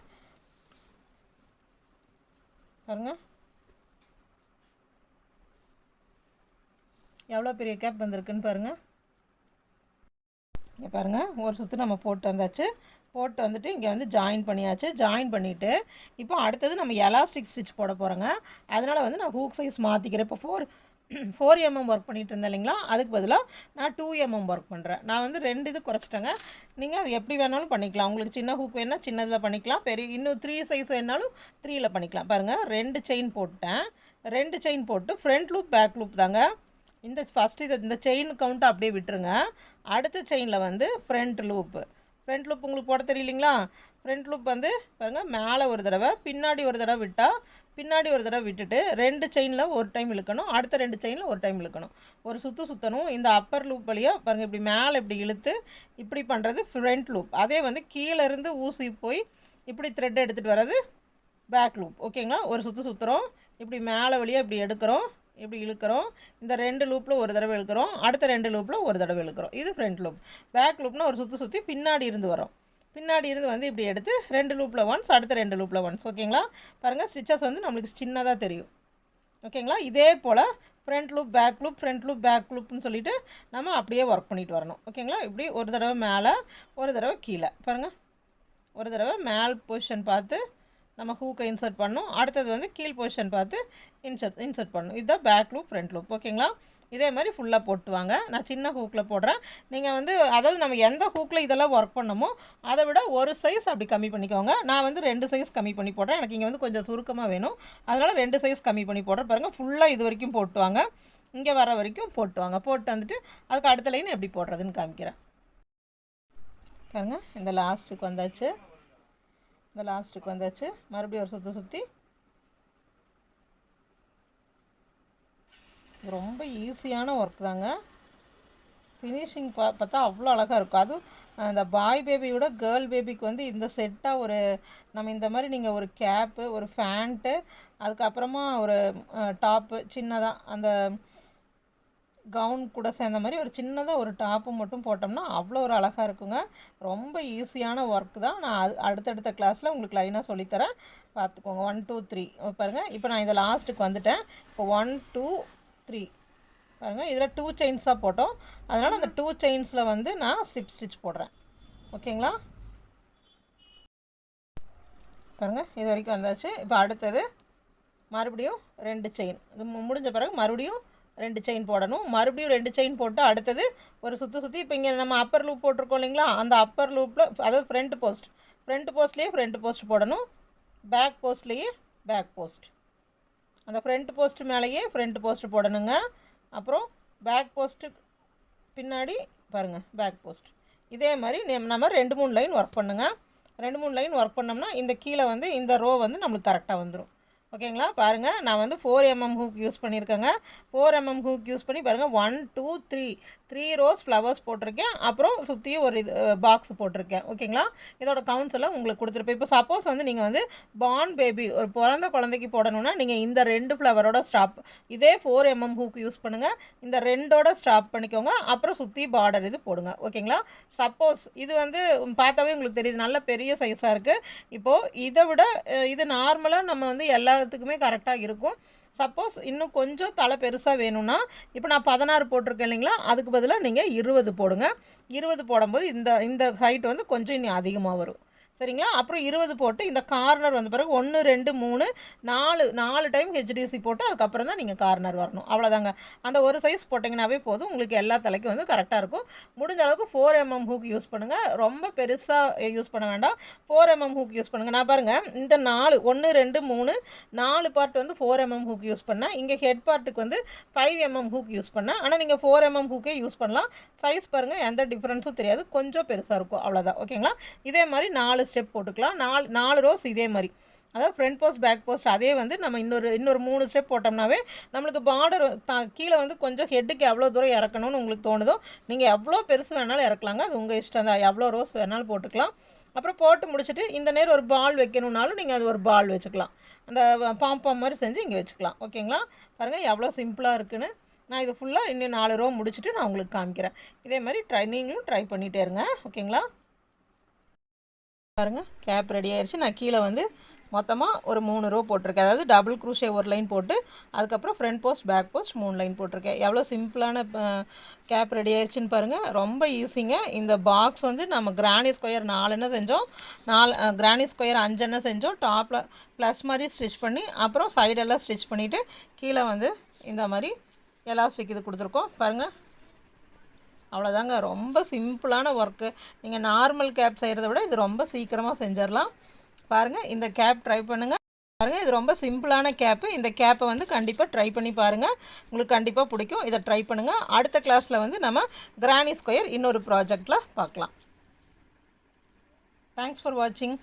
எவ்வளோ பெரிய கேப் வந்திருக்குன்னு பாருங்கள். இங்கே பாருங்கள், ஒரு சுற்று நம்ம போட்டு வந்தாச்சு. போட்டு வந்துட்டு இங்கே வந்து ஜாயின் பண்ணியாச்சு. ஜாயின் பண்ணிவிட்டு இப்போ அடுத்தது நம்ம எலாஸ்டிக் ஸ்டிச் போட போகிறோங்க. அதனால் வந்து நான் ஹூக் சைஸ் மாற்றிக்கிறேன். இப்போ 4 mm ஒர்க் பண்ணிகிட்டு இருந்தேன் இல்லைங்களா, அதுக்கு பதிலாக நான் 2 mm ஒர்க் பண்ணுறேன். நான் வந்து 2 இது குறைச்சிட்டேங்க. நீங்கள் அது எப்படி வேணாலும் பண்ணிக்கலாம். உங்களுக்கு சின்ன ஹூக் வேணால் சின்னதில் பண்ணிக்கலாம், இன்னும் 3 சைஸ் வேணாலும் 3ல் பண்ணிக்கலாம். பாருங்கள், 2 செயின் போட்டேன். 2 செயின் போட்டு ஃப்ரண்ட் லூப் பேக் லூப் தாங்க. இந்த ஃபஸ்ட்டு இந்த செயின் கவுண்ட்டை அப்படியே விட்டுருங்க. அடுத்த செயினில் வந்து ஃப்ரண்ட் லூப் உங்களுக்கு போட தெரியலிங்களா, ஃப்ரண்ட் லூப் வந்து பாருங்கள் மேலே ஒரு தடவை பின்னாடி ஒரு தடவை விட்டால் பின்னாடி ஒரு தடவை விட்டுட்டு 2 செயினில் ஒரு டைம் இழுக்கணும், அடுத்த 2 செயினில் ஒரு டைம் இழுக்கணும், ஒரு சுற்றணும். இந்த அப்பர் லூப் வழியாக பாருங்கள் இப்படி மேலே இப்படி இழுத்து இப்படி பண்ணுறது ஃப்ரண்ட் லூப். அதே வந்து கீழேருந்து ஊசி போய் இப்படி த்ரெட் எடுத்துகிட்டு வர்றது பேக் லூப். ஓகேங்களா, ஒரு சுற்றுறோம், இப்படி மேலே வழியாக இப்படி எடுக்கிறோம், இப்படி இழுக்கிறோம், இந்த 2 லூப்பில் ஒரு தடவை இழுக்கிறோம், அடுத்த 2 லூப்பில் ஒரு தடவை இழுக்கிறோம். இது ஃப்ரண்ட் லூப். பேக் லூப்னால் ஒரு சுற்றி பின்னாடி இருந்து வரும், பின்னாடி இருந்து வந்து இப்படி எடுத்து 2 லூப்பில் ஒன்ஸ், அடுத்த 2 லூப்பில் ஒன்ஸ். ஓகேங்களா, பாருங்கள் ஸ்டிச்சஸ் வந்து நம்மளுக்கு சின்னதாக தெரியும். ஓகேங்களா, இதே போல் front loop back loop front loop back லூப்னு சொல்லிவிட்டு நம்ம அப்படியே ஒர்க் பண்ணிட்டு வரணும். ஓகேங்களா, இப்படி ஒரு தடவை மேலே ஒரு தடவை கீழே பாருங்கள், ஒரு தடவை மேல் பொசிஷன் பார்த்து நம்ம ஹூக்கை இன்சர்ட் பண்ணணும், அடுத்தது வந்து கீழ் பொசிஷன் பார்த்து இன்சர்ட் பண்ணணும். இதுதான் பேக் லூப் ஃப்ரண்ட் லூப். ஓகேங்களா, இதே மாதிரி ஃபுல்லாக போட்டுவாங்க. நான் சின்ன ஹூக்கில் போடுறேன், நீங்கள் வந்து அதாவது நம்ம எந்த ஹூக்கில் இதெல்லாம் ஒர்க் பண்ணமோ அதை விட ஒரு சைஸ் அப்படி கம்மி பண்ணிக்கோங்க. நான் வந்து 2 சைஸ் கம்மி பண்ணி போடுறேன், எனக்கு இங்கே வந்து கொஞ்சம் சுருக்கமாக வேணும், அதனால் 2 சைஸ் கம்மி பண்ணி போடுறேன். பாருங்கள் ஃபுல்லாக இது வரைக்கும் போட்டுவாங்க, இங்கே வர வரைக்கும் போட்டுவாங்க. போட்டு வந்துட்டு அதுக்கு அடுத்த லைன் எப்படி போடுறதுன்னு காமிக்கிறேன். பாருங்கள் இந்த லாஸ்ட்டுக்கு வந்தாச்சு, இந்த லாஸ்ட்டுக்கு வந்தாச்சு, மறுபடியும் ஒரு சுற்றி ரொம்ப ஈஸியான ஒர்க் தாங்க. ஃபினிஷிங் பார்த்தா அவ்வளோ அழகாக இருக்கும். அதுவும் அந்த பாய் பேபியோட கேர்ள் பேபிக்கு வந்து இந்த செட்டாக ஒரு நம்ம இந்த மாதிரி நீங்கள் ஒரு கேப்பு, ஒரு ஃபேண்ட்டு, அதுக்கப்புறமா ஒரு டாப்பு சின்னதாக அந்த கவுன் கூட சேர்ந்த மாதிரி ஒரு சின்னதாக ஒரு டாப்பு மட்டும் போட்டோம்னா அவ்வளோ ஒரு அழகாக இருக்குங்க. ரொம்ப ஈஸியான ஒர்க் தான். நான் அடுத்தடுத்த கிளாஸில் உங்களுக்கு லைனாக சொல்லித்தரேன், பார்த்துக்கோங்க. 1 2 3 பாருங்கள். இப்போ நான் இதை லாஸ்ட்டுக்கு வந்துட்டேன். இப்போ 1 2 3 பாருங்கள், இதில் 2 செயின்ஸாக போட்டோம், அதனால் அந்த 2 செயின்ஸில் வந்து நான் ஸ்டிச் போடுறேன். ஓகேங்களா, பாருங்கள் இது வரைக்கும் வந்தாச்சு. இப்போ அடுத்தது மறுபடியும் 2 செயின், இது முடிஞ்ச பிறகு மறுபடியும் 2 செயின் போடணும், மறுபடியும் 2 செயின் போட்டு அடுத்தது ஒரு சுற்றி இப்போ இங்கே நம்ம அப்பர் லூப் போட்டிருக்கோம் இல்லைங்களா, அந்த அப்பர் லூப்பில் அதாவது ஃப்ரண்ட் போஸ்ட்லேயே ஃப்ரண்ட் போஸ்ட் போடணும், பேக் போஸ்ட்லேயே பேக் போஸ்ட், அந்த ஃப்ரண்ட் போஸ்ட் மேலேயே ஃப்ரண்ட் போஸ்ட் போடணுங்க. அப்புறம் பேக் போஸ்ட்டு பின்னாடி பாருங்கள் பேக் போஸ்ட். இதே மாதிரி நம்ம 2-3 லைன் ஒர்க் பண்ணுங்கள். 2-3 லைன் ஒர்க் பண்ணோம்னா இந்த கீழே வந்து இந்த ரோ வந்து நம்மளுக்கு கரெக்டாக வந்துடும். ஓகேங்களா, பாருங்கள் நான் வந்து 4 mm ஹூக் யூஸ் பண்ணியிருக்கேங்க. 4 mm ஹூக் யூஸ் பண்ணி பாருங்கள் 1 2 3 ரோஸ் ஃப்ளவர்ஸ் போட்டிருக்கேன், அப்புறம் சுற்றியும் ஒரு இது பாக்ஸ் போட்டிருக்கேன். ஓகேங்களா, இதோட கவுண்ட்ஸ் எல்லாம் உங்களுக்கு கொடுத்துருப்பேன். இப்போ சப்போஸ் வந்து நீங்கள் வந்து பார்ன் பேபி ஒரு பிறந்த குழந்தைக்கு போடணுன்னா நீங்கள் இந்த 2 ஃப்ளவரோட ஸ்டாப், இதே 4 mm ஹூக் யூஸ் பண்ணுங்கள், இந்த 2ஓட ஸ்டாப் பண்ணிக்கோங்க, அப்புறம் சுற்றி பார்டர் இது போடுங்க. ஓகேங்களா, சப்போஸ் இது வந்து பார்த்தாவே உங்களுக்கு தெரியுது நல்ல பெரிய சைஸாக இருக்குது. இப்போது இதை விட இது நார்மலாக நம்ம வந்து எல்லாத்துக்குமே கரெக்டாக இருக்கும். சப்போஸ் இன்னும் கொஞ்சம் தலை பெருசாக வேணும்னா இப்போ நான் 16 போட்டிருக்கேன் இல்லைங்களா, அதுக்கு பதிலாக நீங்கள் 20 போடுங்க. 20 போடும்போது இந்த ஹைட் வந்து கொஞ்சம் இன்னும் அதிகமாக வரும். சரிங்களா, அப்புறம் 20 போட்டு இந்த கார்னர் வந்த பிறகு 1 2 3 4 டைம் ஹெச்டிசி போட்டு அதுக்கப்புறம் தான் நீங்கள் கார்னர் வரணும். அவ்வளோதாங்க. அந்த ஒரு சைஸ் போட்டிங்கனாவே போதும், உங்களுக்கு எல்லா தலைக்கும் வந்து கரெக்டாக இருக்கும். முடிஞ்ச அளவுக்கு 4 mm ஹூக் யூஸ் பண்ணுங்கள், ரொம்ப பெருசாக யூஸ் பண்ண வேண்டாம். 4 mm ஹூக் யூஸ் பண்ணுங்கள். நான் பாருங்கள் இந்த 1 2 3 4 பார்ட் வந்து 4 mm ஹூக் யூஸ் பண்ணேன். இங்கே ஹெட் பார்ட்டுக்கு வந்து 5 mm ஹூக் யூஸ் பண்ணேன். ஆனால் நீங்கள் 4 mm ஹூக்கே யூஸ் பண்ணலாம். சைஸ் பாருங்கள் எந்த டிஃப்ரென்ஸும் தெரியாது, கொஞ்சம் பெருசாக இருக்கும், அவ்வளோதான். ஓகேங்களா, இதே மாதிரி 4 ஸ்டெப் போட்டுக்கலாம். 4 ரோஸ் இதே மாதிரி, அதாவது ஃப்ரண்ட் போஸ்ட் பேக் போஸ்ட் அதே வந்து நம்ம இன்னொரு 3 ஸ்டெப் போட்டோம்னாவே நம்மளுக்கு பார்டர் கீழே வந்து கொஞ்சம் ஹெட்டுக்கு எவ்வளோ தூரம் இறக்கணும்னு உங்களுக்கு தோணுதோ நீங்கள் எவ்வளோ பெருசு வேணாலும் இறக்கலாங்க, அது உங்கள் இஷ்டம் தான். எவ்வளோ ரோஸ் வேணாலும் போட்டுக்கலாம். அப்புறம் போட்டு முடிச்சுட்டு இந்த நேரம் ஒரு பால் வைக்கணுன்னாலும் நீங்கள் அது ஒரு பால் வச்சுக்கலாம், அந்த பாம்பம் மாதிரி செஞ்சு இங்கே வச்சுக்கலாம். ஓகேங்களா, பாருங்கள் எவ்வளோ சிம்பிளாக இருக்குன்னு. நான் இது ஃபுல்லாக இன்னும் 4 ரோ முடிச்சுட்டு நான் உங்களுக்கு காமிக்கிறேன். இதே மாதிரி நீங்களும் ட்ரை பண்ணிகிட்டே இருங்க. ஓகேங்களா, பாருங்கள் கேப் ரெடி ஆயிடுச்சு. நான் கீழே வந்து மொத்தமாக ஒரு 3 ரோ போட்டிருக்கேன், அதாவது டபுள் க்ரூஷே ஒரு லைன் போட்டு அதுக்கப்புறம் front post back post 3 line போட்டிருக்கேன். எவ்வளோ சிம்பிளான கேப் ரெடி ஆயிடுச்சுன்னு பாருங்கள், ரொம்ப ஈஸிங்க. இந்த பாக்ஸ் வந்து நம்ம கிரானி ஸ்கொயர் 4 எண்ணெய் செஞ்சோம், 4 கிரானி ஸ்கொயர் 5 எண்ணெய் செஞ்சோம். டாப்பில் ப்ளஸ் மாதிரி ஸ்டிச் பண்ணி அப்புறம் சைடெல்லாம் ஸ்டிச் பண்ணிவிட்டு கீழே வந்து இந்த மாதிரி எலாஸ்டிக் இது கொடுத்துருக்கோம். பாருங்கள் அவ்வளோதாங்க, ரொம்ப சிம்பிளான ஒர்க்கு. நீங்கள் நார்மல் கேப் செய்கிறத விட இது ரொம்ப சீக்கிரமாக செஞ்சிடலாம். பாருங்கள் இந்த கேப் ட்ரை பண்ணுங்கள். பாருங்கள் இது ரொம்ப சிம்பிளான கேப்பு. இந்த கேப்பை வந்து கண்டிப்பாக ட்ரை பண்ணி பாருங்கள், உங்களுக்கு கண்டிப்பாக பிடிக்கும். இதை ட்ரை பண்ணுங்கள். அடுத்த கிளாஸில் வந்து நம்ம கிரானி ஸ்கொயர் இன்னொரு ப்ராஜெக்டில் பார்க்கலாம். தேங்க்ஸ் ஃபார் வாட்சிங்.